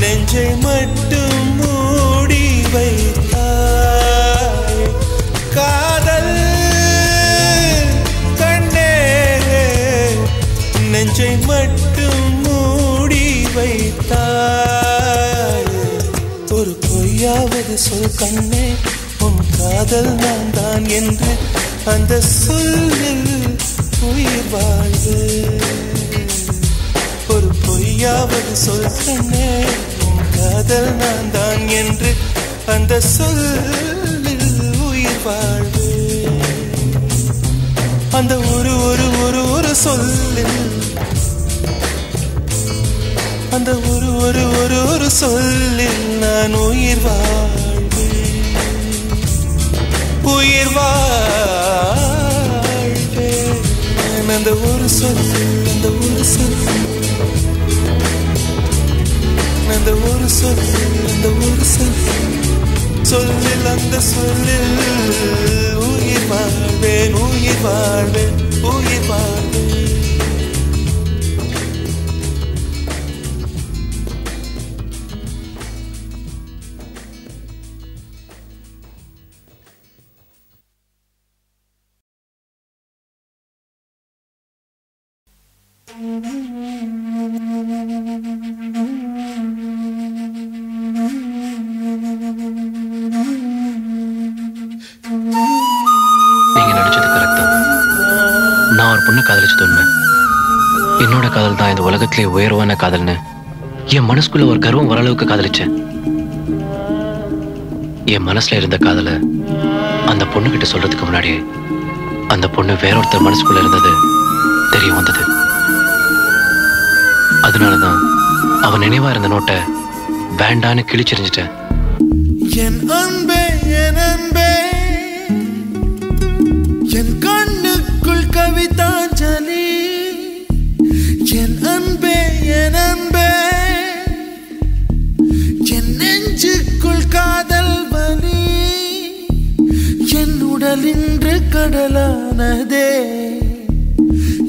நெஞ்சை மட்டும் மூடி வைத்தாய் காதல் கண்ணே, நெஞ்சை மட்டும் மூடி வைத்தாய். ஒரு பொய்யாவது சொல் கண்ணே, உன் காதல் நான் தான் என்று, அந்த சொல்லில் உயிர் வாழ்வு. ஒரு பொய்யாவது சொல் கண்ணே, உன் காதல் நான் தான் என்று, அந்த சொல்லில் உயிர் வாழ்வு. அந்த ஒரு ஒரு ஒரு ஒரு சொல்லில், அந்த ஒரு ஒரு ஒரு ஒரு சொல்லில் நான் உயிர் வாழ்வேன், உயிர் வாழ்வேன். அந்த ஒரு சொல்லில், அந்த ஒரு சொல்லில், அந்த ஒரு சொல்லில், அந்த ஒரு சொல்லில், அந்த சொல்லில் உயிர் வாழ்வேன், உயிர் வாழ்வேன், உயிர் வாழ்வேன். நீங்க நினைச்சது கரெக்ட் தான். நான் ஒரு பொண்ணு காதலிச்சது உண்மை. என்னோட காதல் தான் இந்த உலகத்திலே உயர்வான காதல்னு என் மனசுக்குள்ள ஒரு கர்வம் வர அளவுக்கு காதலிச்சேன். என் மனசுல இருந்த காதல அந்த பொண்ணுகிட்ட சொல்றதுக்கு முன்னாடி அந்த பொண்ணு வேறொருத்தர் மனசுக்குள்ள இருந்தது தெரிய வந்தது. அதனாலதான் அவன் நினைவா இருந்த நோட்டை வேண்டான்னு கிழிச்செறிஞ்சிட்டேன். என் அன்பே என் அன்பே என் கண்ணுக்குள் கவிதாஞ்சலி. என் அன்பே என் அன்பே என் நெஞ்சுக்குள் காதல் வலி. என் உடல் இன்று கடலானதே,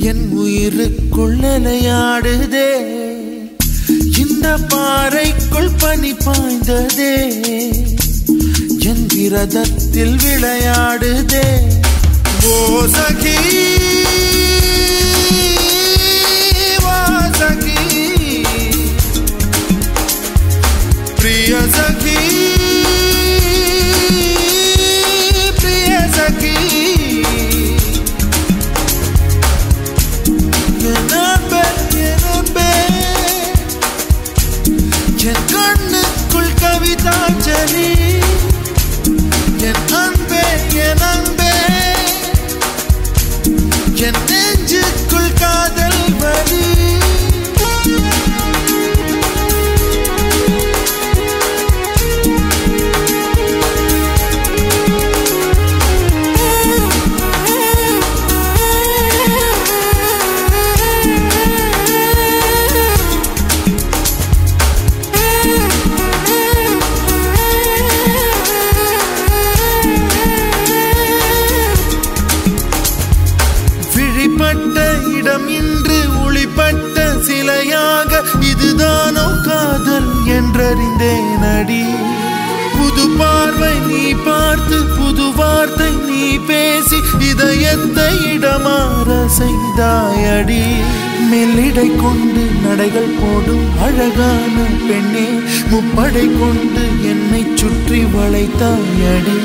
என் உயிருக்குள் நிலையாடுதே. இந்த பாறைக்குள் பனி பாய்ந்ததே, என் விரதத்தில் விளையாடுதே. ஓ சகி வா சகி, பிரிய சகி பிரிய சகி. என் அன்பே என் அன்பே என் கண்ணுக்குள் கவிதாஞ்சலி. என் அன்பே என் அன்பே என் நெஞ்சுக்குள் காதல் வலி. விழிப்பட்ட இடம் இன்று ஒளிப்பட்ட சிலையாக, இதுதானோ காதல் என்றறிந்தேன் அடி. புது பார்வை நீ பார்த்து, புது வார்த்தை நீ பேசி, இதயத்தை இடமாற செய்தாயடி. மெல்லிடை கொண்டு நடைகள் போடும் அழகான பெண்ணே, முப்படை கொண்டு என்னை சுற்றி வளைத்தாயடி.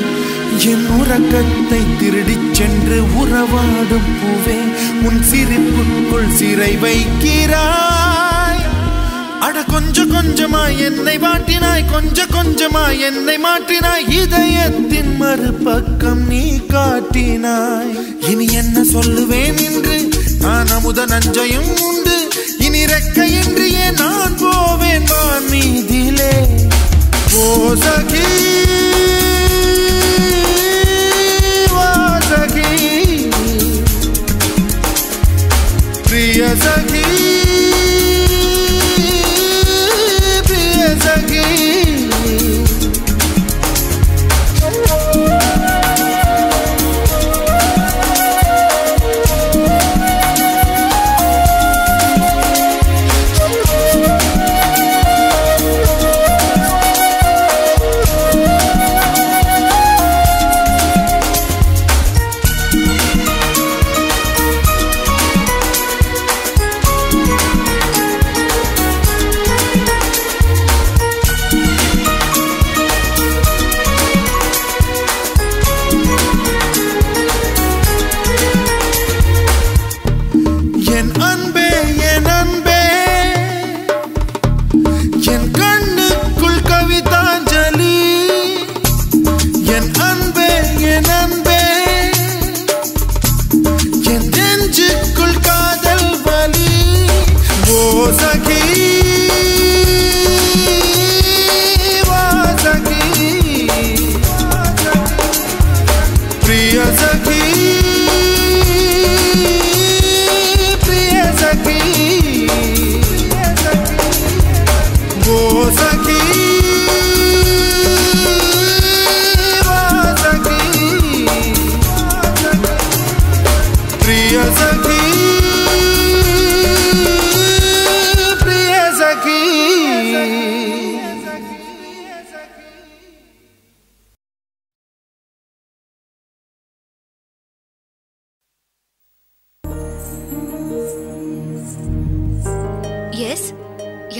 என் உறக்கத்தை திருடிச் சென்று உறவாடும் பூவே, உன் சிரிப்புக்குள் சிறை வைக்கிறாய். அட கொஞ்சம் கொஞ்சமாய் என்னை வாட்டினாய், கொஞ்சம் கொஞ்சமாய் என்னை மாற்றினாய். இதயத்தின் மறுபக்கம் நீ காட்டினாய். இனி என்ன சொல்லுவேன் என்று நான் அமுத நஞ்சையும் உண்டு. இனி ரெக்கையின்றியே நான் போவேன் வான் மீதிலே. ஓ சகி सखी प्रिय सखी प्रिय सखी.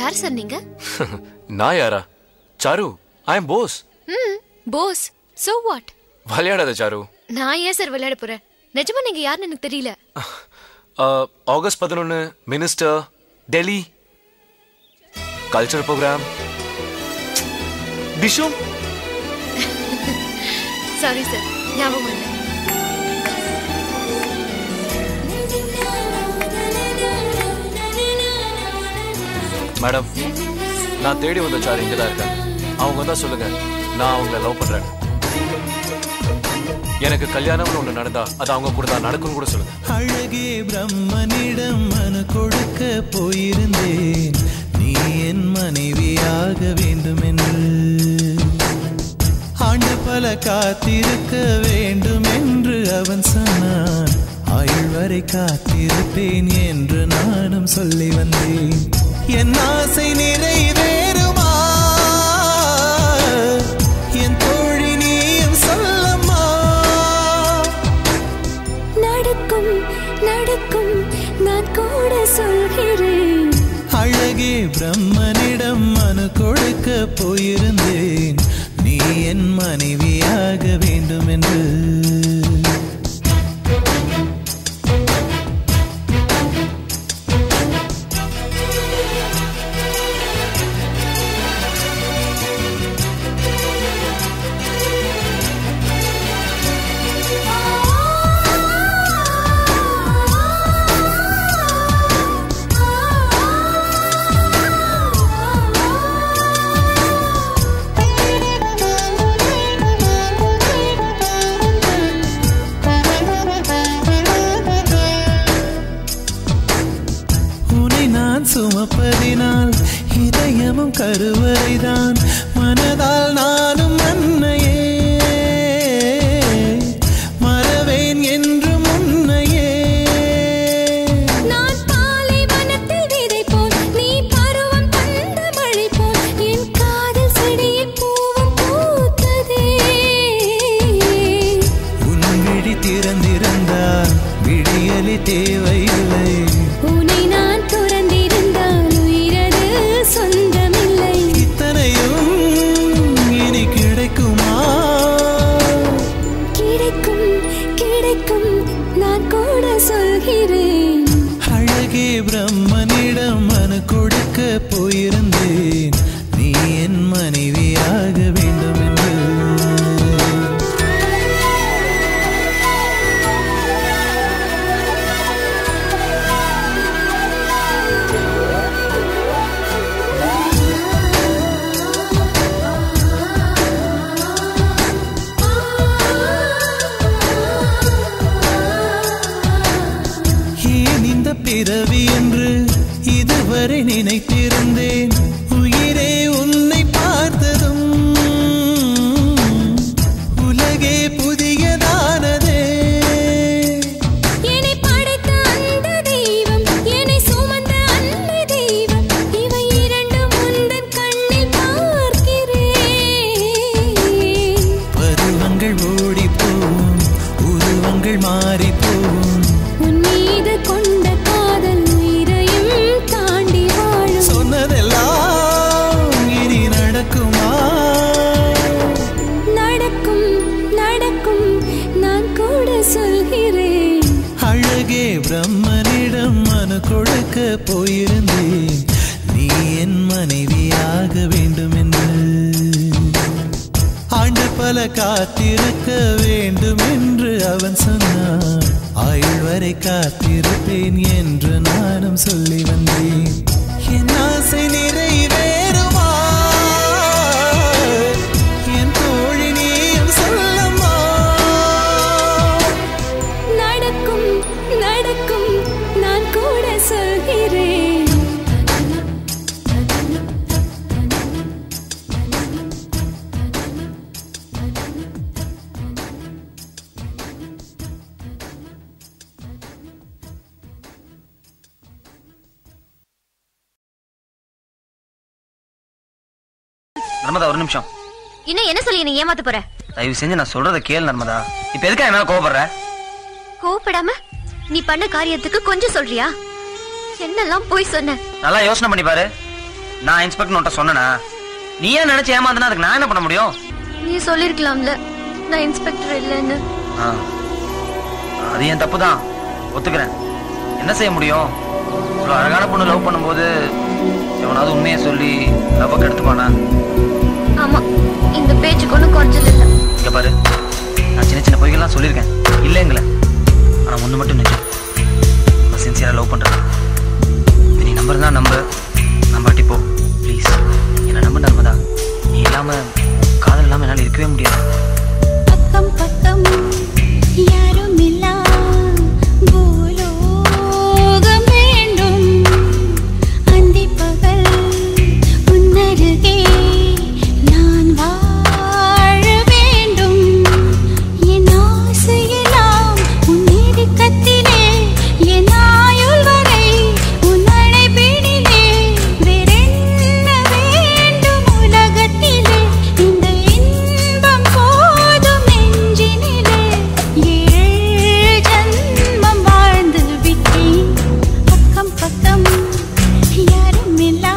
யார் சார் நீங்க? நான் யாரா? Charu, I am Bose. Bose. So what? விளையாடாத சாரு. நான் ஏன் சார் விளையாட போறேன்? நிஜமா நீங்க யாருன்னு எனக்கு தெரியல. August 11 minister, Delhi, cultural programme, டிஷும். சாரி சார், ஞாபகம் இல்லை. மேடம், நான் தேடி வந்த சாரு இங்கதான் இருக்கேன். அவங்க தான் சொல்லுங்க, நான் அவங்கள லவ் பண்றேன். எனக்கு கல்யாணம்னு ஒண்ணு நடந்தா அது அவங்க கூட தான் நடக்கும் கூட சொல்லுங்க. அழகே பிரம்மனிடம் மனு கொடுக்க போயிருந்தேன், நீ என் மனைவியாக வேண்டும் என்று. ஆண்டு பல காத்திருக்க வேண்டும் என்று அவன் சொன்னான், ஆயுள் வரை காத்திருப்பேன் என்று நானும் சொல்லி வந்தேன். என் ஆசை நிறைவேறுமா என் தோழி, நீயும் சொல்லம்மா. நடக்கும் நடக்கும் நான் கூட சொல்கிறேன். அழகே பிரம்மனிடம் மனு கொடுக்க போயிருந்தேன், நீ என் மனைவியாக வேண்டும் என்று. சுமப்பதினால் இதயமும் கருவறைதான், மனதால் நானும் அன்னையே மறவேன் என்று முன்னையே. நான் பாலைவனத்தில் விதை போல், நீ பருவம் தந்த மழை போல், என் காதல் செடியில் பூவும் பூத்ததே. உன் விழி திறந்திருந்தால் விடியலி தேவையில்லை, உன்னை நான் துறந்திருந்தால் உயிரது சொந்தமில்லை. இத்தனையும் இனி கிடைக்குமா? கிடைக்கும் கிடைக்கும் நான் கூட சொல்கிறேன். அழகே பிரம்மனிடம் மனு கொடுக்க போயிருந்தேன், நீ என் மனைவியாக வேண்டும் என்று. பிறவி என்று இதுவரை நினைத்திருந்தேன், உயிரே உன்னை பார்த்ததும் உலகே புதியதானதே. என்னை படைத்த அந்த தெய்வம், என்னை சுமந்த அந்த தெய்வம், இவை இரண்டும் உந்தன் கண்ணில் பார்க்கிறேன். பருவங்கள் ஓடிப்போம், உருவங்கள் மாறிப்போம், உன் மீது கொண்ட காதல் உயிரையும் தாண்டி வாழும். சொன்னதெல்லாம் இனி நடக்குமா? நடக்கும் நடக்கும் நான் கூட சொல்கிறேன். அழகே பிரம்மனிடம் மனு கொடுக்க போயிருந்தேன், நீ என் மனைவியாக வேண்டும் என்று. ஆண்டு பல காத்திருக்க வேண்டும் என்று அவன் சொன்னான், ஆயுள் வரை காத்திருப்பேன் என்று நானும் சொல்லி வந்தேன். என் ஆசை நிறைவேறுமா என் தோழி, நீயும் சொல்லம்மா. நடக்கும் நடக்கும் நான் கூட சொல்கிறேன். நர்மதா, ஒரு நிமிஷம். இன்னும் என்ன சொல்லி நீ ஏமாத்த போற? தயவு செஞ்சு நான் சொல்றத கேளு நர்மதா. இப்ப எதுக்கா என் மேல கோவப்படுற? கோவப்படாம நீ பண்ண காரியத்துக்கு கொஞ்சம் சொல்றியா? என்னெல்லாம் போய் சொன்ன? நல்லா யோசனை பண்ணி பாரு. நான் இன்ஸ்பெக்டர் சொன்னேனா? நீ ஏன் நினைச்சு ஏமாந்தனா அதுக்கு நான் என்ன பண்ண முடியும்? நீ சொல்லிருக்கலாம்ல நான் இன்ஸ்பெக்டர் இல்லைன்னு. அது என் தப்புதான், ஒத்துக்கிறேன். என்ன செய்ய முடியும்? இவ்வளவு அழகான பொண்ணு லவ் பண்ணும்போது எவனாவது உண்மையை சொல்லி லவ் கெடுத்துப்பானா? ஆமா, இந்த பேச்சுக்கு ஒன்றும் குறைச்சல் இல்லை. இங்க பாரு, நான் சின்ன சின்ன பொய்கள்லாம் சொல்லியிருக்கேன் இல்லைங்களே, ஆனா ஒண்ணு மட்டும் நிஜம், நான் சின்சியரா லவ் பண்றேன். நீ நம்பர் தான் நம்பாட்டி போ ப்ளீஸ். என்ன நம்ப நர்மதா, நீ இல்லாம காதல் இல்லாம என்னால இருக்கவே முடியாது. பக்கம் பக்கம் யாரும் இல்லா பூலோகம் வேண்டும், அந்தி பகல் உன்னருகே நான் வாழ வேண்டும். என் ஆசையெல்லாம் உன் நெருக்கத்திலே, என் ஆயுள் வரை உன் அழைப்பினிலே. வேறென்ன வேண்டும் உலகத்திலே, இந்த இன்பம் போதும் நெஞ்சினிலே. ஏழு ஜன்மம் வாழ்ந்து விட்டேன், பக்கம் பக்கம் யாரும் இல்லா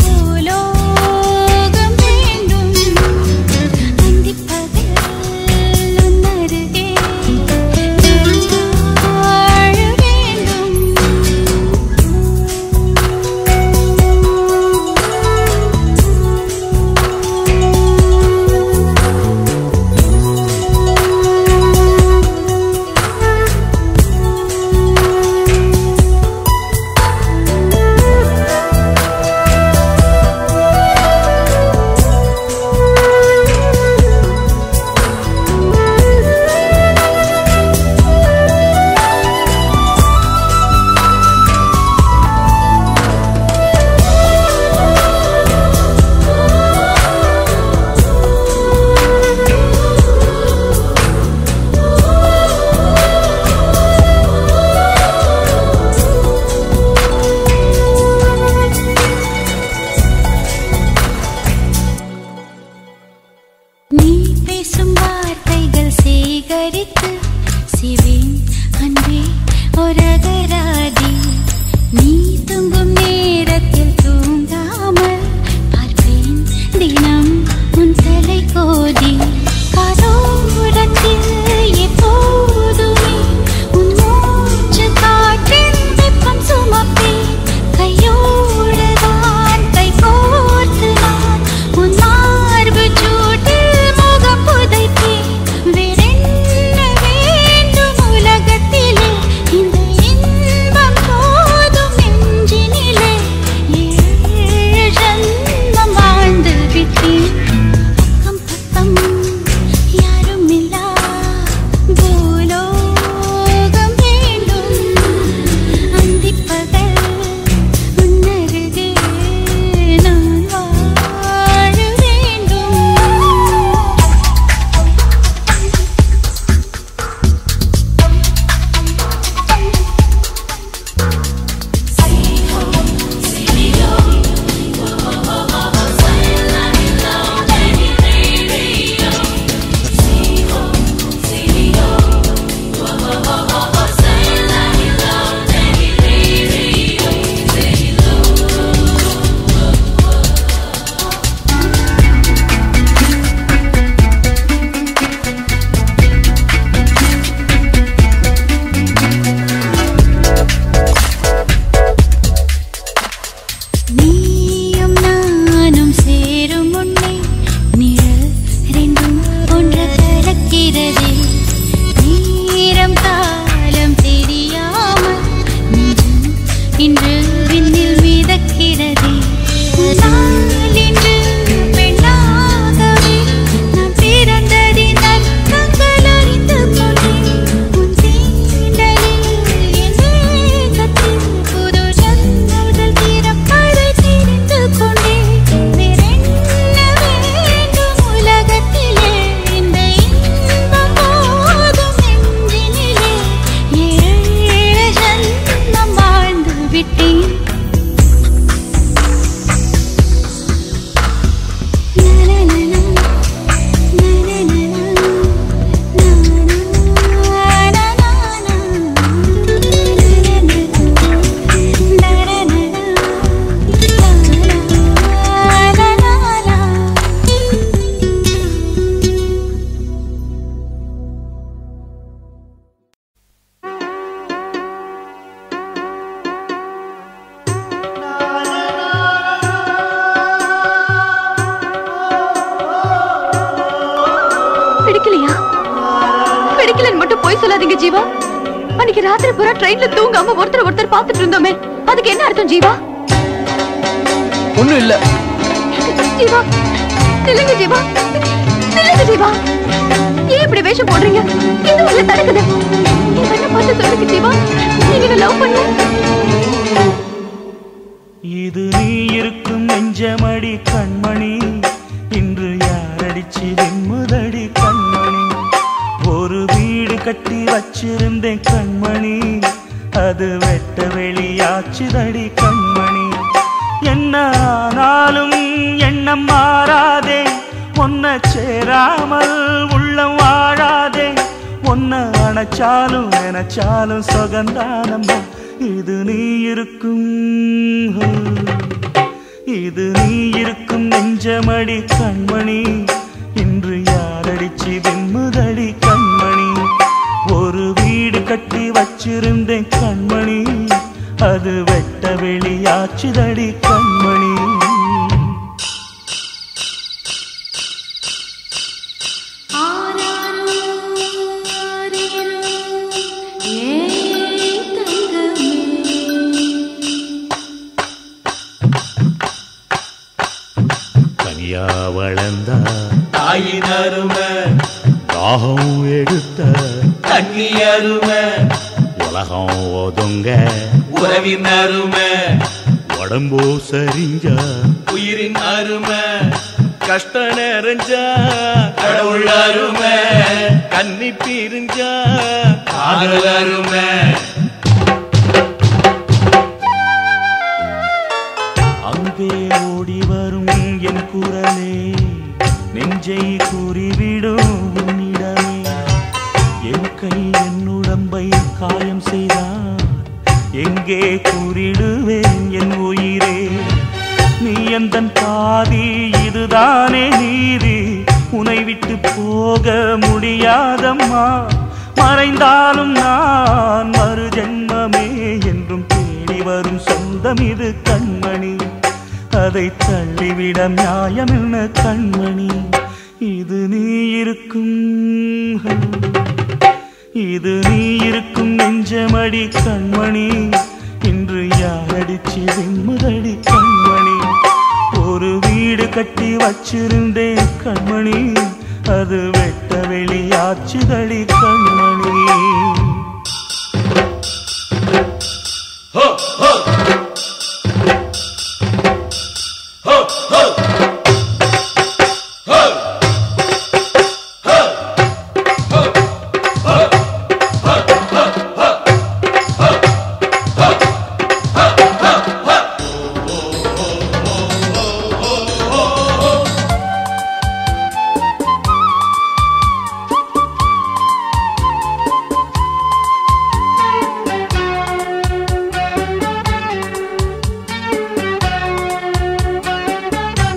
பூலோகம் வேண்டும், அந்தி பகல் உன்னருகே நான் வாழ வேண்டும். நீ பேசும் வார்த்தைகள் சேகரித்து சிவேன் அன்பே ஒரகராதி. நீ தூங்கும் நேரத்தில் தூங்காமல் பார்ப்பேன் தினம் உன் தலை கோதி. காதோரத்தில் எப்போதுமே உன் மூச்சு காற்றின் வெப்பம் சுமப்பேன். கையோடு தான் கை கோர்த்து நான் உன் மார்பு சூட்டில் முகம் புதைப்பேன். வேறென்ன வேண்டும் பிடிக்கலையா? பிடிக்கலன்னு மட்டும் போய் சொல்லாதீங்க ஜீவா. அன்னைக்கு ராத்திரி பூரா ட்ரெயின்ல தூங்காம ஒருத்தர் பார்த்துட்டு இருந்தோமே, அதுக்கு என்ன அர்த்தம் ஜீவா? ஒண்ணும் இல்ல ஜீவா. நில்லுங்க ஜீவா, நில்லுங்க ஜீவா. ஏன் இப்படி வேஷம் போடுறீங்க? இது உங்களை தடுக்குது. என்ன பார்த்து சொல்லுங்க ஜீவா, நீங்க லவ் பண்ண. இது நீ இருக்கும் நெஞ்சமடி கண்மணி, இன்று யாரடிச்சு வெண்முதடி கண்மணி. ஒரு வீடு கட்டி வச்சிருந்தேன் கண்மணி, அது வெட்ட வெளியாச்சுதடி கண்மணி. என்ன ஆனாலும் எண்ணம் மாறாதே, ஒன்ன சேராமல் உள்ளம் வாழாதே. ஒன்ன அணைச்சாலும் நினைச்சாலும் சுகந்தானம்மா. இது நீ இருக்கும் நெஞ்சமடி கண்மணி, இன்று யாரடிச்சு வெண்முதடி கண்மணி. ஒரு வீடு கட்டி வச்சிருந்தேன் கண்மணி, அது வெட்ட வெளியாச்சுதடி கண்மணி. தனியா வளர்ந்த தாயின் அருமை, தாகம் எடுத்த தண்ணி அருமை, உலகம் ஒதுங்க உறவின் அருமை, உடம்போ சரிஞ்ச உயிரின் அருமை, கஷ்ட நிறைஞ்சா கடவுள் அருமை, கன்னி பிரிஞ்சா காதல் அருமை. அங்கே ஓடி வரும் என் குரலே, நெஞ்சை கூறிவிடும் உன்னிடமே. என் கை என் உடம்பை காயம் செய்தான், எங்கே கூறிடுவேன் என் உயிரே. நீ எந்தன் பாதி, இதுதானே நீதி, உன்னை விட்டு போக முடியாதம்மா. மறைந்தாலும் நான் மறு ஜென்மமே என்றும் தேடி வரும் சொந்தம் இது கண்மணி. அதை தள்ளிவிட நியாயம் என்ன கண்மணி. இது நீ இருக்கும் நெஞ்சமடி கண்மணி, இன்று யாரடிச்சு வெண்முதடி கண்மணி. ஒரு வீடு கட்டி வச்சிருந்தேன் கண்மணி, அது வெட்ட வெளியாச்சுதடி கண்மணி. ஹோ ஹோ ஹோ ஹோ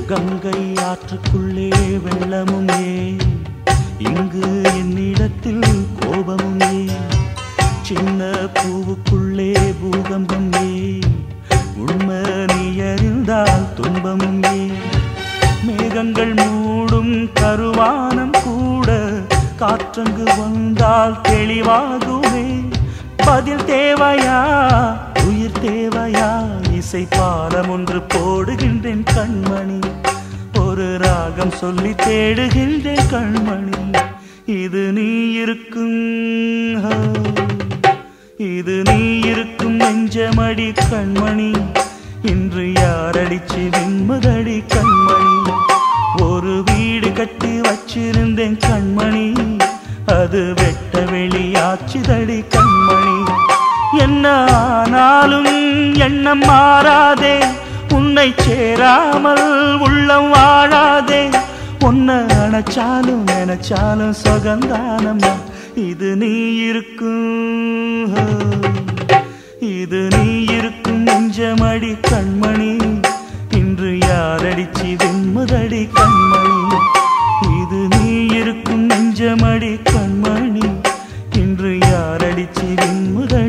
கங்கை ஆற்றுக்குள்ளே வெள்ளமும் ஏன், இங்கு என்னிடத்தில் கோபமும் ஏன். சின்ன பூவுக்குள்ளே பூகம்பம் ஏன், உண்மை நீ அறிந்தால் துன்பமும் ஏன். மேகங்கள் மூடும் கருவானம் கூட காற்றங்கு வந்தால் தெளிவாகுமே. பதில் தேவையா, உயிர் தேவையா, இசை பாலம் ஒன்று போடுகின்றேன் கண்மணி. ஒரு ராகம் சொல்லி தேடுகின்றேன் கண்மணி. இது நீ இருக்கும் நெஞ்சமடி கண்மணி, இன்று யாரடிச்சு வெண்முதடி கண்மணி. ஒரு வீடு கட்டி வச்சிருந்தேன் கண்மணி, அது வெட்ட வெளியாச்சுதடி கண்மணி. என்ன ஆனாலும் எண்ணம் மாறாதே, உன்னை சேராமல் உள்ளம் வாழாதே. உன்னை அணைச்சாலும் நினைச்சாலும் சுகந்தானம்மா. இது நீ இருக்கும் நெஞ்சமடி கண்மணி, இன்று யாரடிச்சு வெண்முதடி கண்மணி. இது நீ இருக்கும் நெஞ்சமடி கண்மணி, இன்று யாரடிச்சு வெண்முதடி